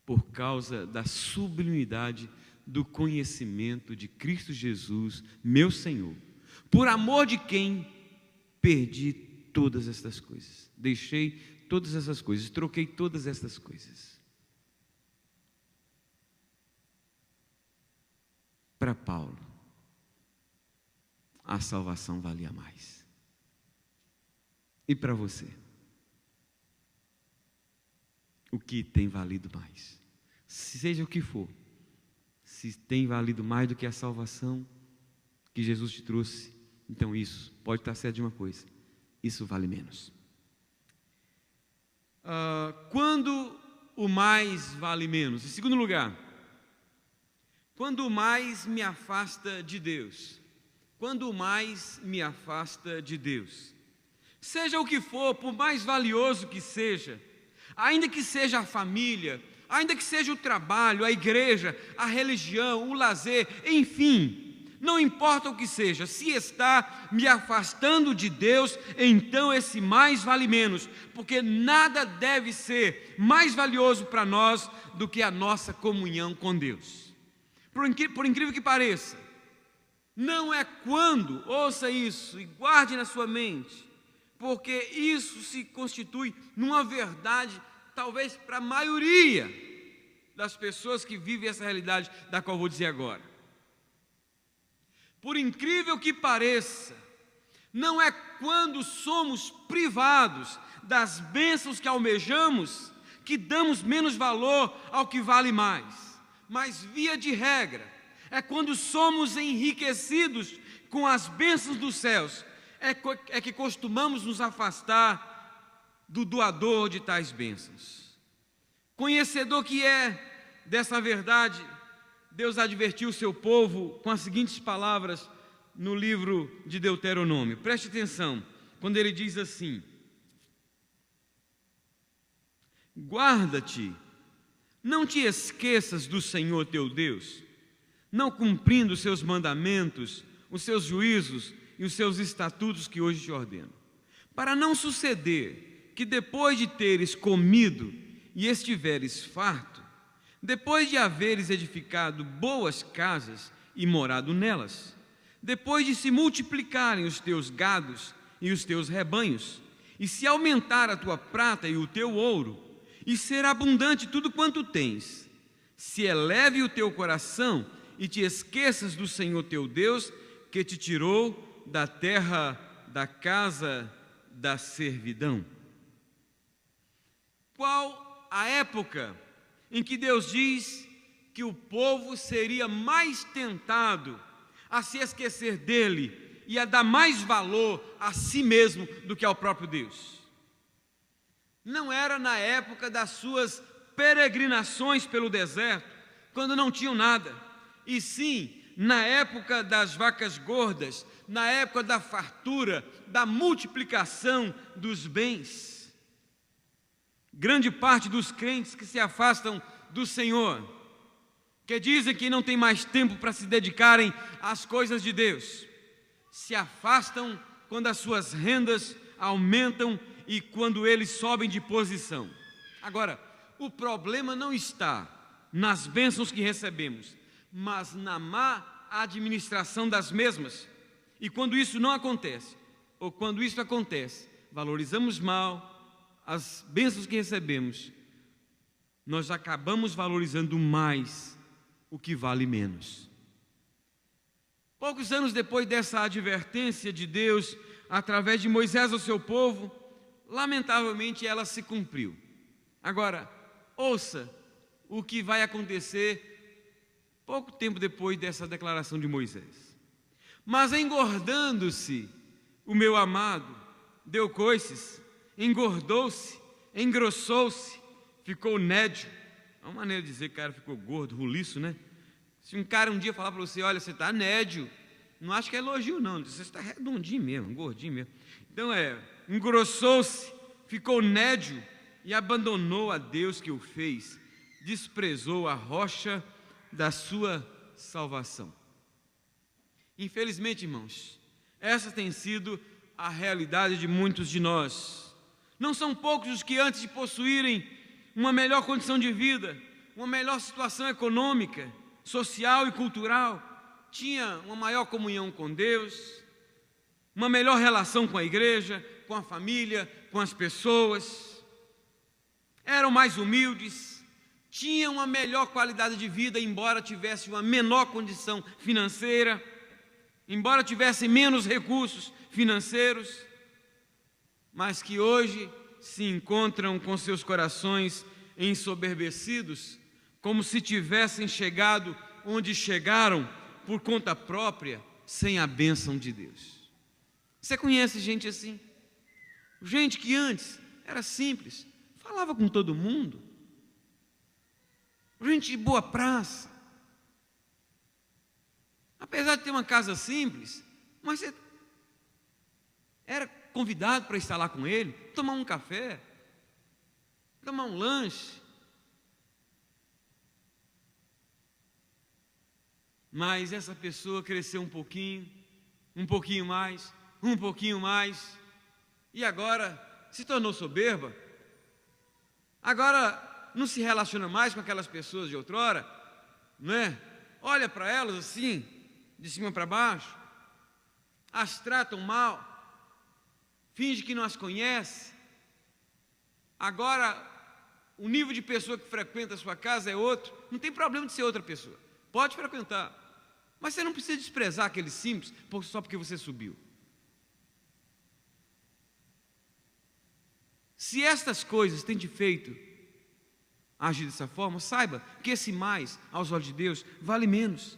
por causa da sublimidade do conhecimento de Cristo Jesus, meu Senhor, por amor de quem perdi todas estas coisas, deixei todas essas coisas, troquei todas estas coisas. Para Paulo, a salvação valia mais. E para você? O que tem valido mais? Seja o que for, se tem valido mais do que a salvação que Jesus te trouxe, então isso pode estar certo de uma coisa: isso vale menos. Quando o mais vale menos? Em segundo lugar, quando o mais me afasta de Deus. Quando o mais me afasta de Deus. Seja o que for, por mais valioso que seja, ainda que seja a família, ainda que seja o trabalho, a igreja, a religião, o lazer, enfim, não importa o que seja, se está me afastando de Deus, então esse mais vale menos, porque nada deve ser mais valioso para nós do que a nossa comunhão com Deus. Por incrível que pareça, não é quando, ouça isso e guarde na sua mente, porque isso se constitui numa verdade, talvez para a maioria das pessoas que vivem essa realidade da qual vou dizer agora. Por incrível que pareça, não é quando somos privados das bênçãos que almejamos que damos menos valor ao que vale mais, mas via de regra, é quando somos enriquecidos com as bênçãos dos céus, é que costumamos nos afastar do doador de tais bênçãos. Conhecedor que é dessa verdade, Deus advertiu o seu povo com as seguintes palavras no livro de Deuteronômio. Preste atenção, quando ele diz assim: guarda-te, não te esqueças do Senhor teu Deus, não cumprindo os seus mandamentos, os seus juízos e os seus estatutos que hoje te ordeno, para não suceder que depois de teres comido e estiveres farto, depois de haveres edificado boas casas e morado nelas, depois de se multiplicarem os teus gados e os teus rebanhos, e se aumentar a tua prata e o teu ouro, e ser abundante tudo quanto tens, se eleve o teu coração e te esqueças do Senhor teu Deus, que te tirou da terra da casa da servidão. Qual a época em que Deus diz que o povo seria mais tentado a se esquecer dele e a dar mais valor a si mesmo do que ao próprio Deus? Não era na época das suas peregrinações pelo deserto, quando não tinham nada, e sim na época das vacas gordas, na época da fartura, da multiplicação dos bens. Grande parte dos crentes que se afastam do Senhor, que dizem que não tem mais tempo para se dedicarem às coisas de Deus, se afastam quando as suas rendas aumentam e quando eles sobem de posição. Agora, o problema não está nas bênçãos que recebemos, mas na má administração das mesmas. E quando isso não acontece, ou quando isso acontece, valorizamos mal as bênçãos que recebemos, nós acabamos valorizando mais o que vale menos. Poucos anos depois dessa advertência de Deus, através de Moisés ao seu povo, lamentavelmente ela se cumpriu. Agora, ouça o que vai acontecer pouco tempo depois dessa declaração de Moisés. Mas engordando-se o meu amado, deu coices, engordou-se, engrossou-se, ficou nédio. É uma maneira de dizer que o cara ficou gordo, roliço, né? Se um cara um dia falar para você, olha, você está nédio, não acho que é elogio não, você está redondinho mesmo, gordinho mesmo. Então engrossou-se, ficou nédio e abandonou a Deus que o fez, desprezou a rocha da sua salvação. Infelizmente, irmãos, essa tem sido a realidade de muitos de nós. Não são poucos os que antes de possuírem uma melhor condição de vida, uma melhor situação econômica, social e cultural, tinha uma maior comunhão com Deus, uma melhor relação com a igreja, com a família, com as pessoas, eram mais humildes, tinham uma melhor qualidade de vida, embora tivessem uma menor condição financeira, embora tivessem menos recursos financeiros, mas que hoje se encontram com seus corações ensoberbecidos, como se tivessem chegado onde chegaram por conta própria, sem a bênção de Deus. Você conhece gente assim? Gente que antes era simples, falava com todo mundo, gente de boa praça, apesar de ter uma casa simples, mas você era convidado para estar lá com ele, tomar um café, tomar um lanche. Mas essa pessoa cresceu um pouquinho mais, e agora se tornou soberba, agora não se relaciona mais com aquelas pessoas de outrora, não é? Olha para elas assim, de cima para baixo, as tratam mal, finge que não as conhece. Agora, o nível de pessoa que frequenta a sua casa é outro, não tem problema de ser outra pessoa, pode frequentar, mas você não precisa desprezar aquele simples só porque você subiu. Se estas coisas têm te feito agir dessa forma, saiba que esse mais, aos olhos de Deus, vale menos.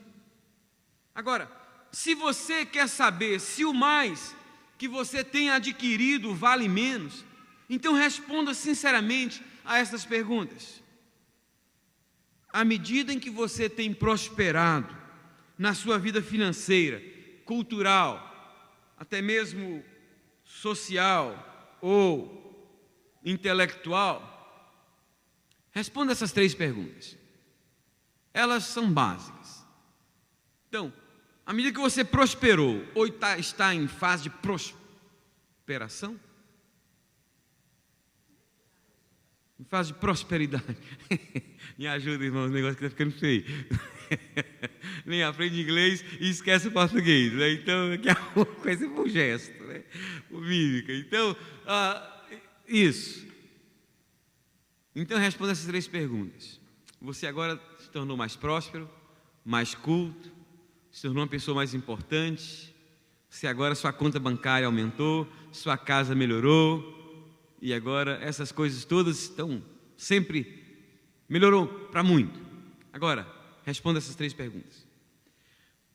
Agora, se você quer saber se o mais que você tem adquirido vale menos, então responda sinceramente a essas perguntas. À medida em que você tem prosperado na sua vida financeira, cultural, até mesmo social ou intelectual, responda essas 3 perguntas. Elas são básicas. Então, à medida que você prosperou, ou está em fase de prosperação? Em fase de prosperidade. Me ajuda, irmão, o negócio que está ficando feio. Nem aprende inglês e esquece o português, né? Então, aqui é uma coisa por gesto, né? Por mímica. Então, isso. Então responda essas 3 perguntas. Você agora se tornou mais próspero, mais culto, se tornou uma pessoa mais importante, se agora sua conta bancária aumentou, sua casa melhorou, e agora essas coisas todas estão sempre, melhorou para muito. Agora, responda essas 3 perguntas.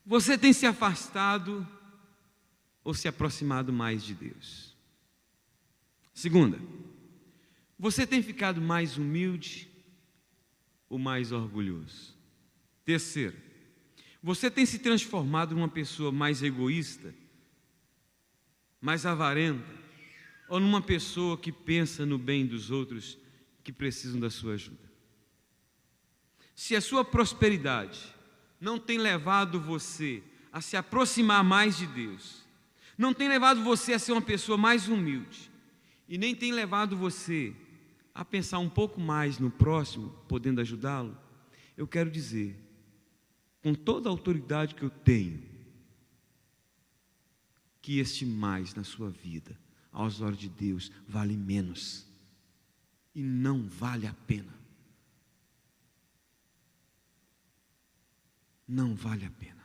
Você tem se afastado ou se aproximado mais de Deus? Segunda, você tem ficado mais humilde ou mais orgulhoso? Terceiro, Você tem se transformado numa pessoa mais egoísta, mais avarenta, ou numa pessoa que pensa no bem dos outros que precisam da sua ajuda? Se a sua prosperidade não tem levado você a se aproximar mais de Deus, não tem levado você a ser uma pessoa mais humilde, e nem tem levado você a pensar um pouco mais no próximo, podendo ajudá-lo, eu quero dizer, com toda a autoridade que eu tenho, que este mais na sua vida, aos olhos de Deus, vale menos, e não vale a pena. Não vale a pena.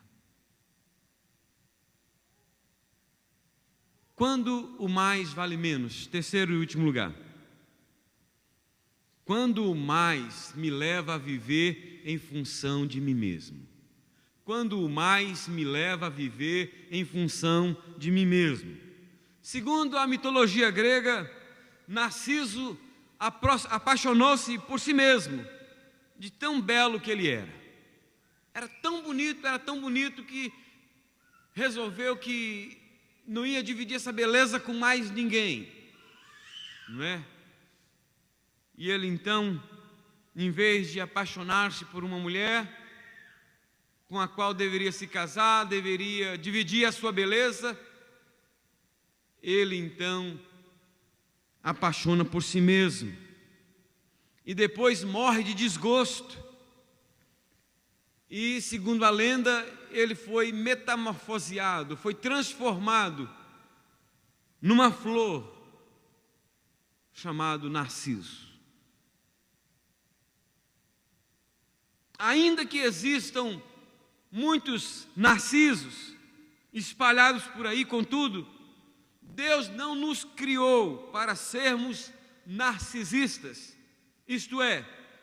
Quando o mais vale menos? Terceiro e último lugar. Quando o mais me leva a viver em função de mim mesmo. Quando o mais me leva a viver em função de mim mesmo. Segundo a mitologia grega, Narciso apaixonou-se por si mesmo, de tão belo que ele era. Era tão bonito que resolveu que não ia dividir essa beleza com mais ninguém, não é? E ele então, em vez de apaixonar-se por uma mulher com a qual deveria se casar, deveria dividir a sua beleza, ele então apaixona por si mesmo e depois morre de desgosto. E segundo a lenda, ele foi metamorfoseado, foi transformado numa flor chamado Narciso. Ainda que existam muitos narcisos espalhados por aí, contudo, Deus não nos criou para sermos narcisistas, isto é,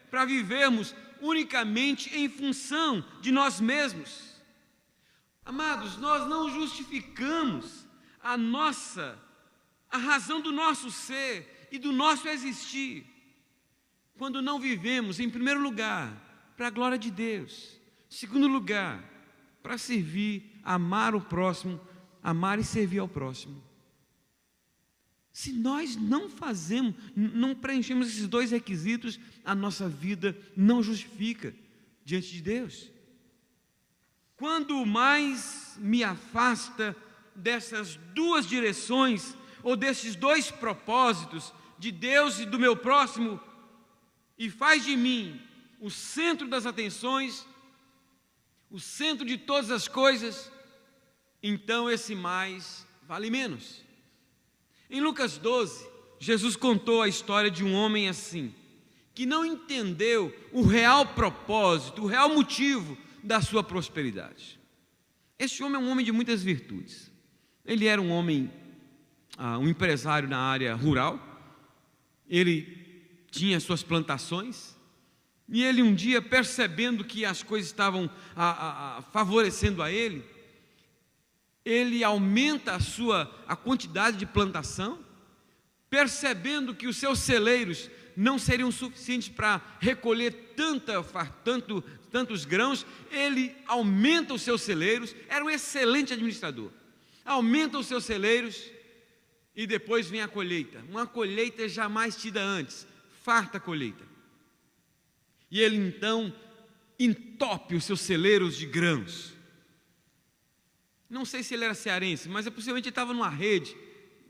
para vivermos unicamente em função de nós mesmos. Amados, nós não justificamos a razão do nosso ser e do nosso existir quando não vivemos, em primeiro lugar, para a glória de Deus, em segundo lugar, para servir, amar o próximo, amar e servir ao próximo. Se nós não preenchemos esses dois requisitos, a nossa vida não justifica diante de Deus. Quando mais me afasta dessas duas direções, ou desses dois propósitos, de Deus e do meu próximo, e faz de mim o centro das atenções, o centro de todas as coisas, então esse mais vale menos. Em Lucas 12, Jesus contou a história de um homem assim, que não entendeu o real propósito, o real motivo da sua prosperidade. Este homem é um homem de muitas virtudes. Ele era um homem, um empresário na área rural. Ele tinha suas plantações. E ele um dia, percebendo que as coisas estavam favorecendo a ele aumenta a quantidade de plantação, percebendo que os seus celeiros não seriam suficientes para recolher tantos grãos, ele aumenta os seus celeiros. Era um excelente administrador. Aumenta os seus celeiros e depois vem a colheita, uma colheita jamais tida antes, farta colheita. E ele então entope os seus celeiros de grãos. Não sei se ele era cearense, mas possivelmente ele estava numa rede,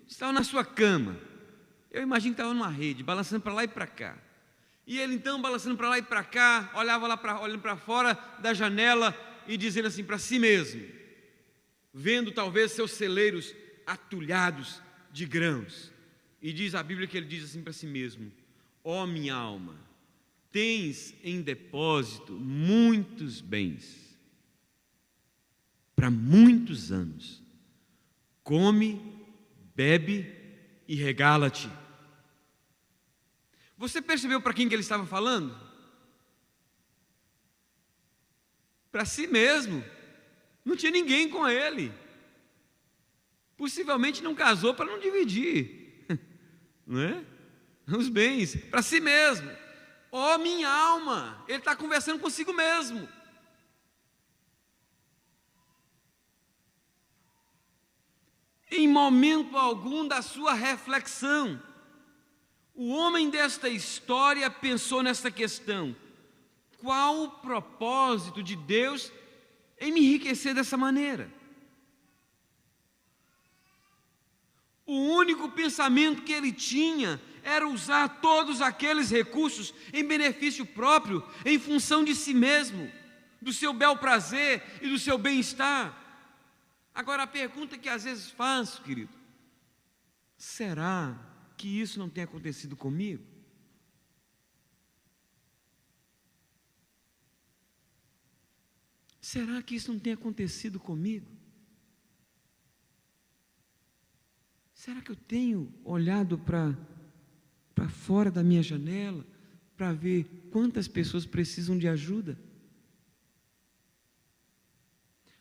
estava na sua cama. Eu imagino que estava numa rede, balançando para lá e para cá. E ele então, balançando para lá e para cá, olhando para fora da janela e dizendo assim para si mesmo, vendo talvez seus celeiros atulhados de grãos. E diz a Bíblia que ele diz assim para si mesmo: ó minha alma, tens em depósito muitos bens para muitos anos. Come, bebe e regala-te. Você percebeu para quem que ele estava falando? Para si mesmo. Não tinha ninguém com ele. Possivelmente não casou para não dividir, não é? Os bens, para si mesmo. Ó minha alma, ele está conversando consigo mesmo. em momento algum da sua reflexão, o homem desta história pensou nessa questão: qual o propósito de Deus em me enriquecer dessa maneira? O único pensamento que ele tinha era usar todos aqueles recursos em benefício próprio, em função de si mesmo, do seu bel prazer e do seu bem-estar. Agora, a pergunta que às vezes faço, querido: será que isso não tem acontecido comigo? Será que isso não tem acontecido comigo? Será que eu tenho olhado para fora da minha janela para ver quantas pessoas precisam de ajuda?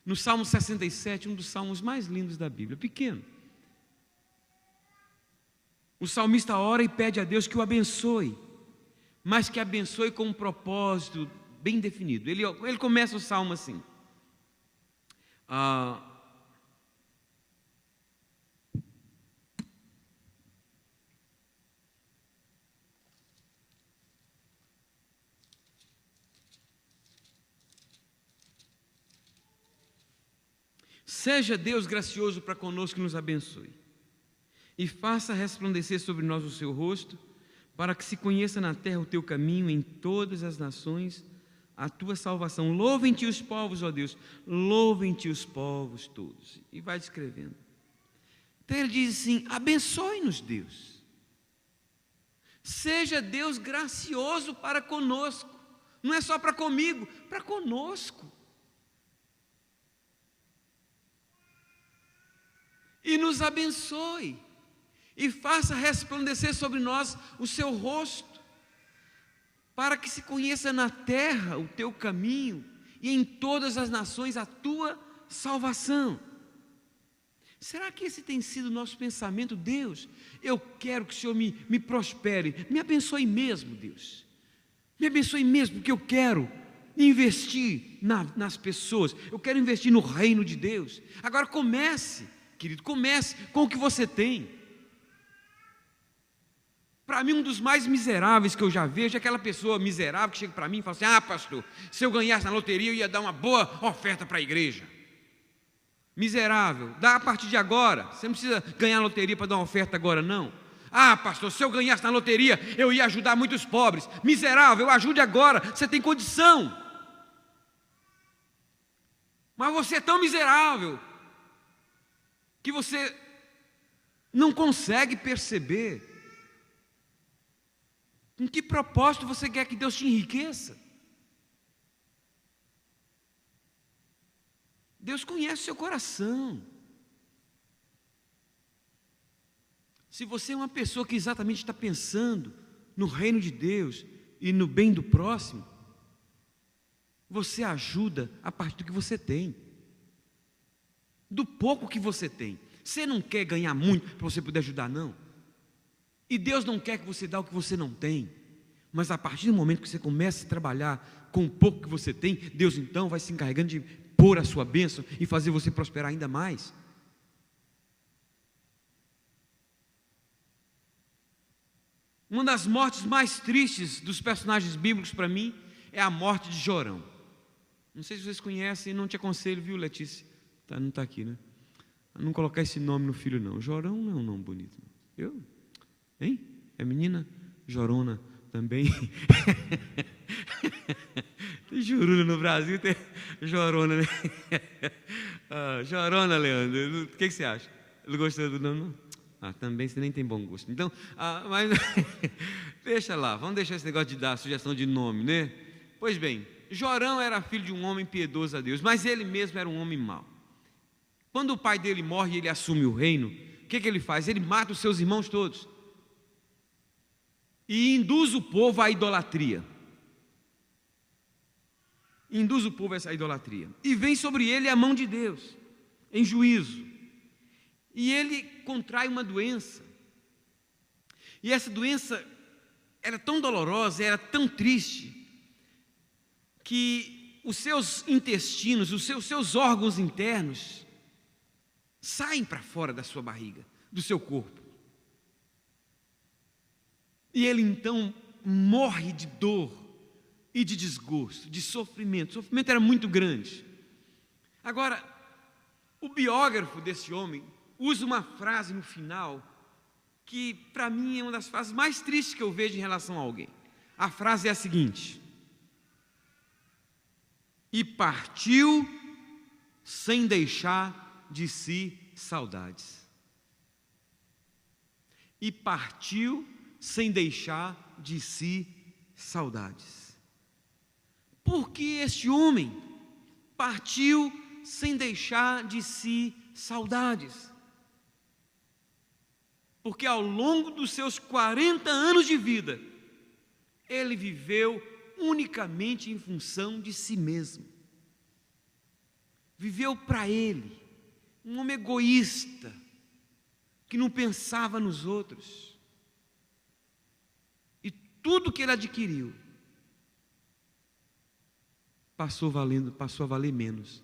No Salmo 67, um dos salmos mais lindos da Bíblia, pequeno, o salmista ora e pede a Deus que o abençoe, mas que abençoe com um propósito bem definido. Ele começa o salmo assim: seja Deus gracioso para conosco e nos abençoe, e faça resplandecer sobre nós o seu rosto, para que se conheça na terra o teu caminho, em todas as nações a tua salvação. Louvem-te os povos, ó Deus, louvem-te os povos todos. E vai descrevendo. Então ele diz assim: abençoe-nos, Deus. Seja Deus gracioso para conosco. Não é só para comigo, para conosco. E nos abençoe, e faça resplandecer sobre nós o seu rosto, para que se conheça na terra o teu caminho, e em todas as nações a tua salvação. Será que esse tem sido o nosso pensamento? Deus, eu quero que o Senhor me prospere, me abençoe mesmo, Deus, me abençoe mesmo, porque eu quero investir nas pessoas, eu quero investir no reino de Deus. Agora comece, querido, comece com o que você tem. Para mim, um dos mais miseráveis que eu já vejo é aquela pessoa miserável que chega para mim e fala assim: ah, pastor, se eu ganhasse na loteria eu ia dar uma boa oferta para a igreja. Miserável, dá a partir de agora, você não precisa ganhar na loteria para dar uma oferta agora, não. Ah, pastor, se eu ganhasse na loteria eu ia ajudar muitos pobres. Miserável, ajude agora, você tem condição. Mas você é tão miserável que você não consegue perceber com que propósito você quer que Deus te enriqueça. Deus conhece o seu coração. Se você é uma pessoa que exatamente está pensando no reino de Deus e no bem do próximo, você ajuda a partir do que você tem, do pouco que você tem. Você não quer ganhar muito para você poder ajudar, não. E Deus não quer que você dê o que você não tem. Mas a partir do momento que você começa a trabalhar com o pouco que você tem, Deus então vai se encarregando de pôr a sua bênção e fazer você prosperar ainda mais. Uma das mortes mais tristes dos personagens bíblicos para mim é a morte de Jorão. Não sei se vocês conhecem, não te aconselho, viu, Letícia? Não está aqui, né? Não colocar esse nome no filho, não. Jorão não é um nome bonito. Hein? É menina? Jorona também. Tem Juruna no Brasil, tem Jorona, né? Jorona, Leandro. O que você acha? Ele gostou do nome? Não? Também você nem tem bom gosto. Então, mas deixa lá, vamos deixar esse negócio de dar sugestão de nome, né? Pois bem, Jorão era filho de um homem piedoso a Deus, mas ele mesmo era um homem mau. Quando o pai dele morre e ele assume o reino, o que ele faz? Ele mata os seus irmãos todos e induz o povo à idolatria. Induz o povo a essa idolatria. E vem sobre ele a mão de Deus, em juízo. E ele contrai uma doença. E essa doença era tão dolorosa, era tão triste, que os seus intestinos, os seus órgãos internos, saem para fora da sua barriga, do seu corpo. E ele então morre de dor e de desgosto, de sofrimento. O sofrimento era muito grande. Agora, o biógrafo desse homem usa uma frase no final que para mim é uma das frases mais tristes que eu vejo em relação a alguém. A frase é a seguinte: e partiu sem deixar de si saudades. E partiu sem deixar de si saudades. Porque este homem partiu sem deixar de si saudades. Porque ao longo dos seus 40 anos de vida, ele viveu unicamente em função de si mesmo. Viveu para ele, um homem egoísta, que não pensava nos outros. E tudo que ele adquiriu passou a valer menos,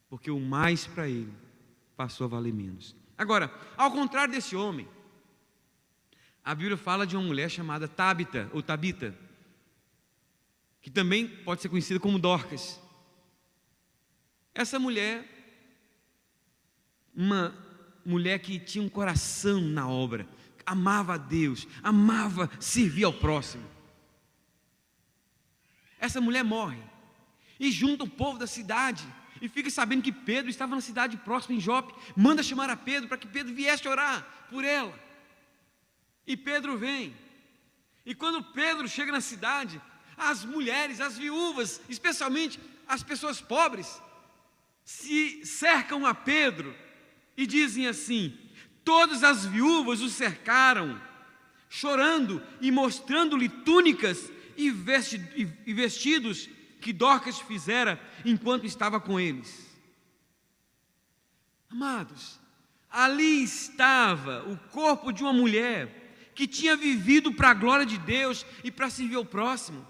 porque o mais para ele passou a valer menos. Agora, ao contrário desse homem, a Bíblia fala de uma mulher chamada Tabita, ou Tabita, que também pode ser conhecida como Dorcas. Essa mulher, uma mulher que tinha um coração na obra, amava a Deus, amava servir ao próximo. Essa mulher morre e junta o povo da cidade e fica sabendo que Pedro estava na cidade próxima, em Jope. Manda chamar a Pedro para que Pedro viesse orar por ela. E Pedro vem. E quando Pedro chega na cidade, as mulheres, as viúvas, especialmente as pessoas pobres, se cercam a Pedro e dizem assim: todas as viúvas o cercaram, chorando e mostrando-lhe túnicas e vestidos que Dorcas fizera enquanto estava com eles. Amados, ali estava o corpo de uma mulher que tinha vivido para a glória de Deus e para servir ao próximo.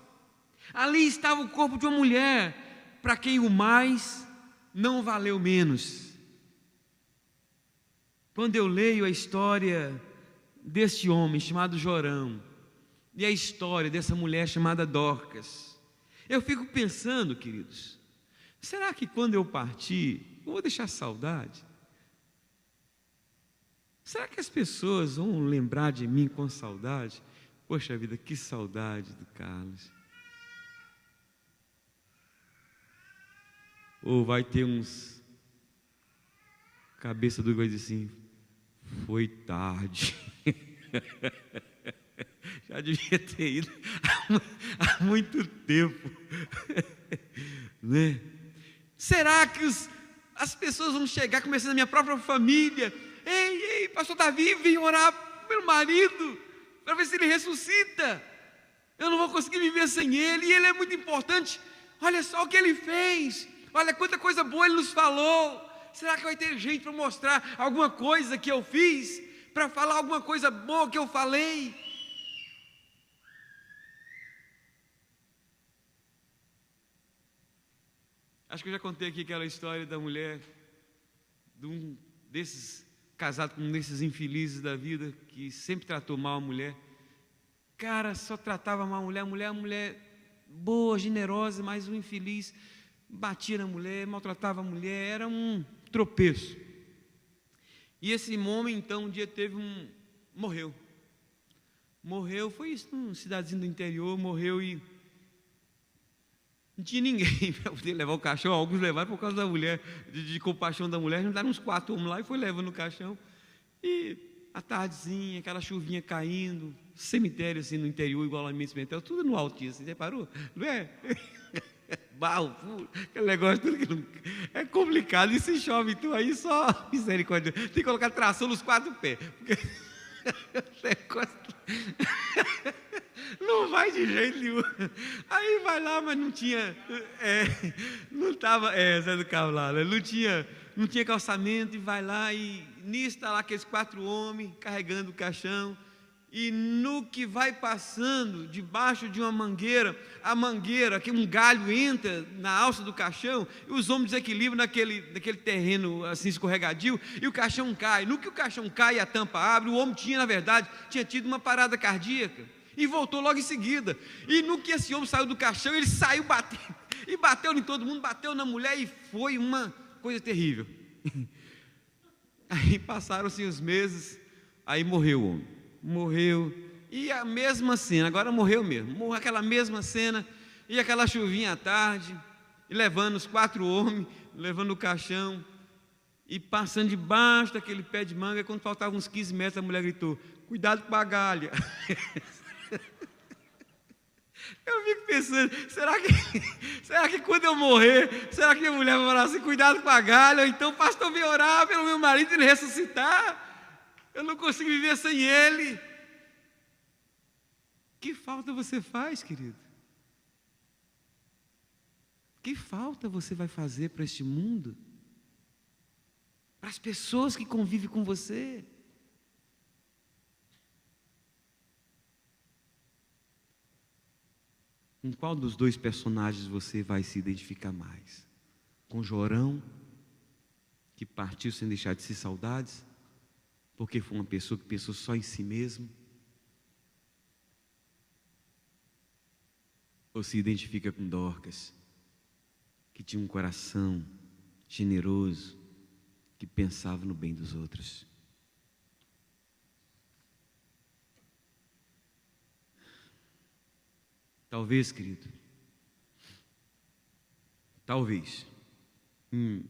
Ali estava o corpo de uma mulher para quem o mais não valeu menos. Quando eu leio a história deste homem chamado Jorão e a história dessa mulher chamada Dorcas, eu fico pensando, queridos, será que quando eu partir, eu vou deixar saudade? Será que as pessoas vão lembrar de mim com saudade? Poxa vida, que saudade do Carlos. Ou vai ter uns cabeça dura que vai dizer assim: foi tarde. Já devia ter ido há muito tempo. Né? Será que as pessoas vão chegar, começando a minha própria família: ei, pastor Davi, vem orar pelo marido, para ver se ele ressuscita. Eu não vou conseguir viver sem ele, e ele é muito importante. Olha só o que ele fez, olha quanta coisa boa ele nos falou. Será que vai ter gente para mostrar alguma coisa que eu fiz, para falar alguma coisa boa que eu falei? Acho que eu já contei aqui aquela história da mulher, de um desses casado com um desses infelizes da vida, que sempre tratou mal a mulher. Cara, só tratava mal a mulher boa, generosa, mas o infeliz batia na mulher, maltratava a mulher, era um tropeço. E esse homem, então, um dia morreu, foi isso, numa cidadezinha do interior, morreu e não tinha ninguém para poder levar o caixão. Alguns levaram por causa da mulher, de compaixão da mulher, juntaram uns 4 homens lá e foi levando o caixão. E a tardezinha, aquela chuvinha caindo, cemitério assim no interior, igual a minha cemitério, tudo no altinho, assim, você parou? Não é? Barro, furo, aquele negócio, tudo que não... É complicado, e se chove, então aí só misericórdia. Tem que colocar tração nos 4 pés, porque não vai de jeito nenhum. Aí vai lá, mas não tinha, não estava, Zé do carro lá, né? não tinha calçamento, e vai lá, e nisso está lá aqueles 4 homens carregando o caixão, E no que vai passando debaixo de uma mangueira, a mangueira, que um galho entra na alça do caixão, e os homens desequilibram naquele terreno assim escorregadio, e o caixão cai. No que o caixão cai e a tampa abre, o homem tinha, na verdade, tinha tido uma parada cardíaca, e voltou logo em seguida. E no que esse homem saiu do caixão, ele saiu batendo, e bateu em todo mundo, bateu na mulher, e foi uma coisa terrível. Aí passaram-se os meses, aí morreu o homem. Morreu, e a mesma cena, agora morreu mesmo, morreu aquela mesma cena, e aquela chuvinha à tarde, e levando os 4 homens, levando o caixão, e passando debaixo daquele pé de manga, quando faltavam uns 15 metros, a mulher gritou: cuidado com a galha. Eu fico pensando, será que quando eu morrer, será que a mulher vai falar assim, cuidado com a galha, ou então, pastor, vem orar pelo meu marido e ele ressuscitar? Eu não consigo viver sem ele. Que falta você faz, querido? Que falta você vai fazer para este mundo? Para as pessoas que convivem com você? Com qual dos 2 personagens você vai se identificar mais? Com Jorão, que partiu sem deixar de ser saudades? Porque foi uma pessoa que pensou só em si mesmo? Ou se identifica com Dorcas, que tinha um coração generoso, que pensava no bem dos outros? Talvez, querido, talvez, em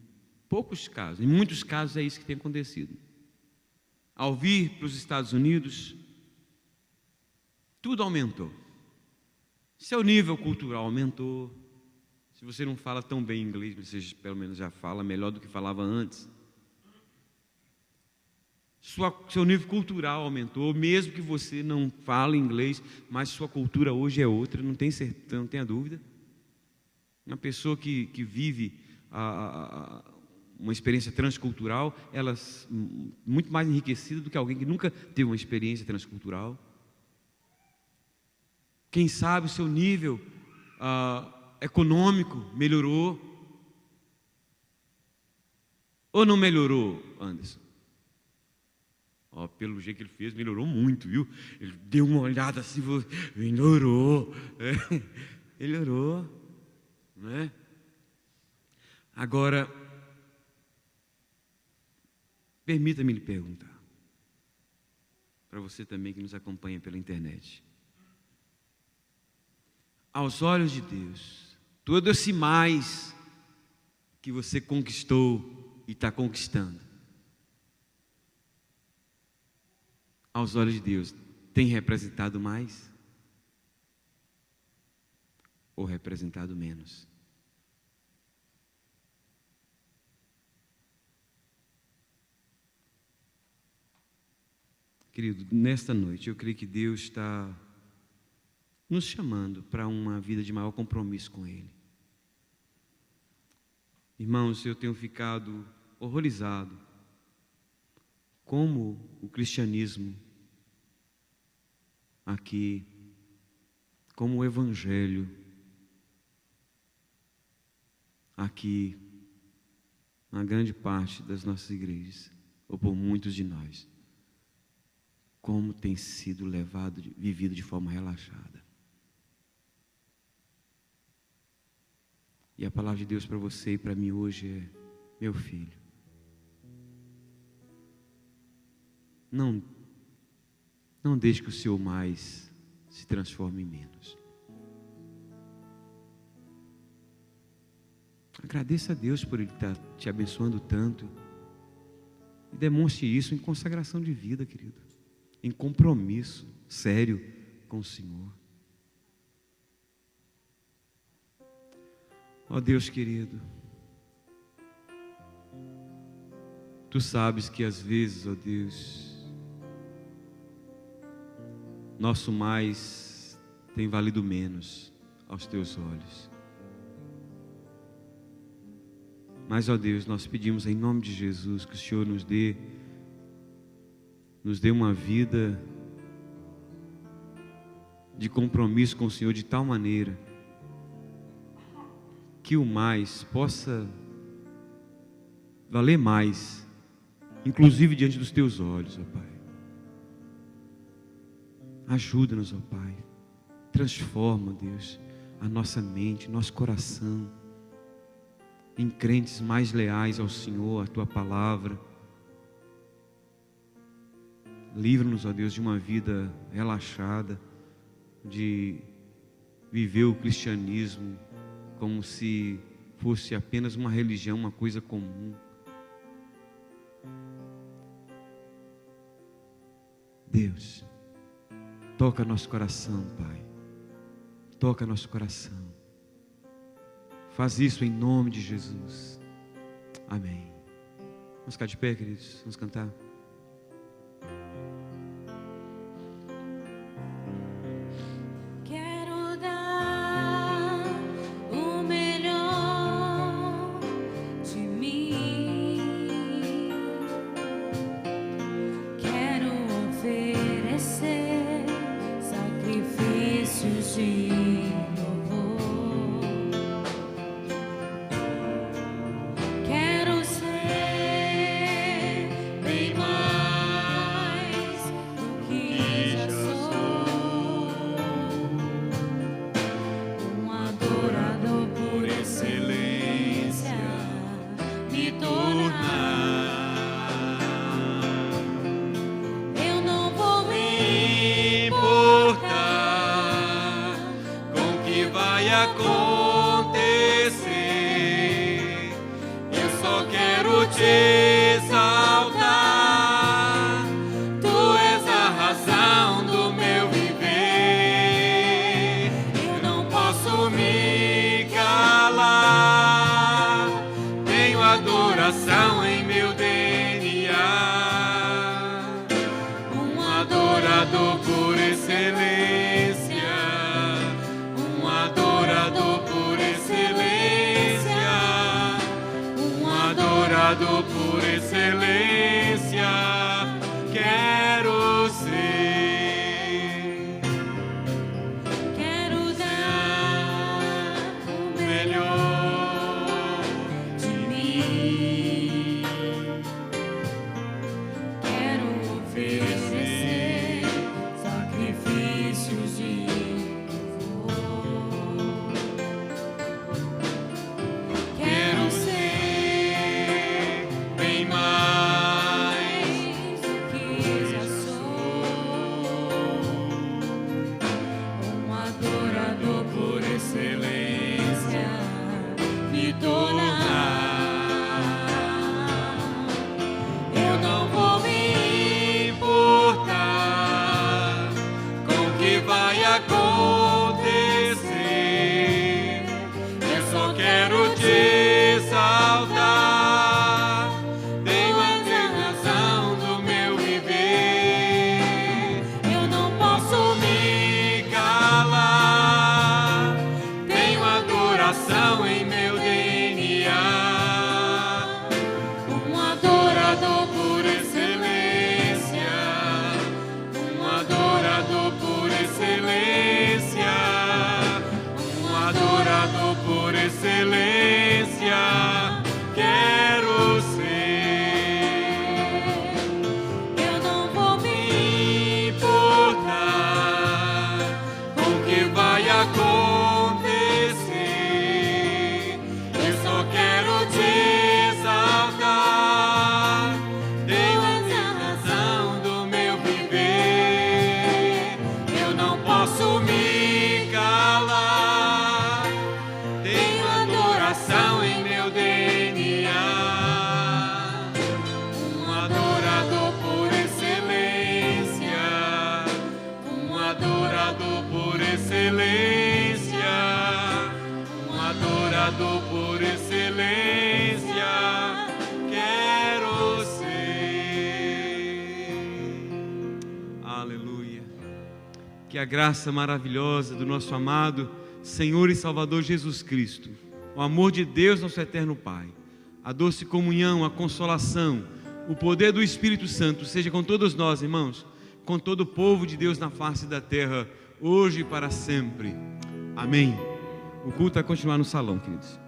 poucos casos, em muitos casos é isso que tem acontecido. Ao vir para os Estados Unidos, tudo aumentou. Seu nível cultural aumentou. Se você não fala tão bem inglês, você pelo menos já fala melhor do que falava antes. Seu nível cultural aumentou, mesmo que você não fale inglês, mas sua cultura hoje é outra, não tenha dúvida. Uma pessoa que vive uma experiência transcultural, ela é muito mais enriquecida do que alguém que nunca teve uma experiência transcultural. Quem sabe o seu nível econômico melhorou. Ou não melhorou, Anderson? Pelo jeito que ele fez, melhorou muito, viu? Ele deu uma olhada assim, melhorou. Melhorou, não é? Agora, permita-me lhe perguntar, para você também que nos acompanha pela internet. Aos olhos de Deus, todo esse mais que você conquistou e está conquistando, aos olhos de Deus, tem representado mais? Ou representado menos? Querido, nesta noite eu creio que Deus está nos chamando para uma vida de maior compromisso com Ele. Irmãos, eu tenho ficado horrorizado como o cristianismo aqui, como o evangelho aqui, na grande parte das nossas igrejas, ou por muitos de nós, como tem sido vivido de forma relaxada. E a palavra de Deus para você e para mim hoje é: meu filho, não deixe que o seu mais se transforme em menos. Agradeça a Deus por Ele estar te abençoando tanto. E demonstre isso em consagração de vida, querido. Em compromisso sério com o Senhor. Ó Deus querido, Tu sabes que às vezes, ó Deus, nosso mais tem valido menos aos Teus olhos. Mas, ó Deus, nós pedimos em nome de Jesus que o Senhor nos dê uma vida de compromisso com o Senhor de tal maneira que o mais possa valer mais, inclusive diante dos teus olhos, ó Pai. Ajuda-nos, ó Pai. Transforma, Deus, a nossa mente, nosso coração em crentes mais leais ao Senhor, à Tua palavra. Livra-nos, ó Deus, de uma vida relaxada, de viver o cristianismo como se fosse apenas uma religião, uma coisa comum. Deus, toca nosso coração, Pai. Toca nosso coração. Faz isso em nome de Jesus. Amém. Vamos ficar de pé, queridos? Vamos cantar? Quero dar o melhor de mim. Quero oferecer sacrifícios de louvor. Quero ser bem mais do que já sou, um adorador por excelência me tornar. Eu não vou me importar com o que vai acontecer. Eu só quero te exaltar. Tu és a razão do meu viver. Eu não posso me calar. Tenho adoração em meu DNA. Um adorador por excelência. Um adorador por excelência. Um adorador por excelência. Quero ser. Quero dar o melhor de mim. Quero oferecer sacrifícios de louvor. Quero ser bem mais do que já sou, um adorador por excelência me tornar. Eu não vou me importar com o que vai acontecer. Eu só quero te exaltar. Tenho a razão do meu viver. Eu não posso me calar. Tenho adoração em meu DNA. Um adorador por excelência. Um adorador por excelência. Um adorador por excelência. Quero ser. Eu não vou me importar com o que vai acontecer. Eu só quero te exaltar. Tenho a razão do meu viver. Eu não posso me calar. Tenho adoração em meu DNA. Um adorador por excelência. Um adorador por excelência. Um adorador por excelência. Quero ser. Aleluia. Que a graça maravilhosa do nosso amado Senhor e Salvador Jesus Cristo, o amor de Deus, nosso eterno Pai, a doce comunhão, a consolação, o poder do Espírito Santo seja com todos nós, irmãos, com todo o povo de Deus na face da terra, hoje e para sempre. Amém. O culto vai continuar no salão, queridos.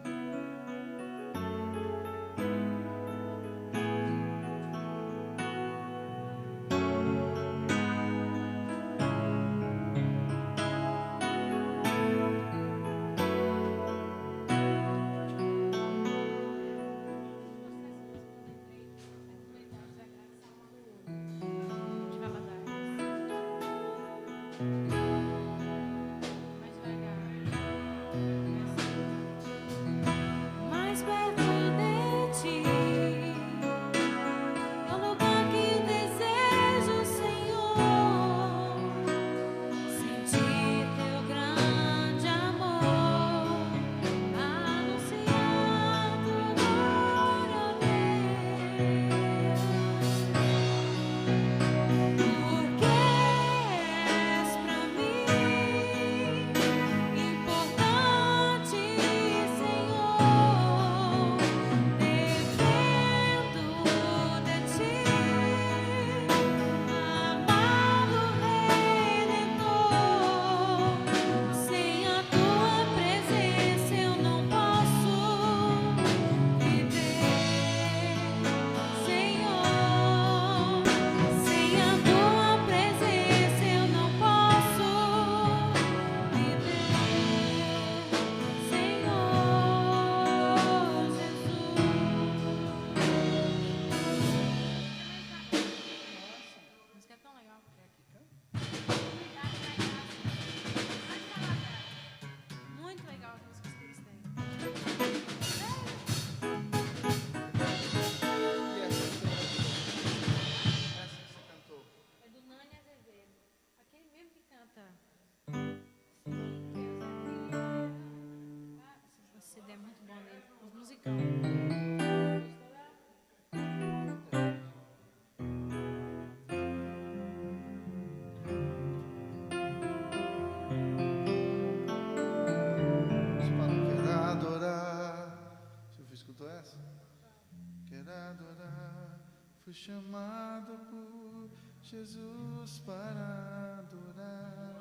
Fui chamado por Jesus para adorar.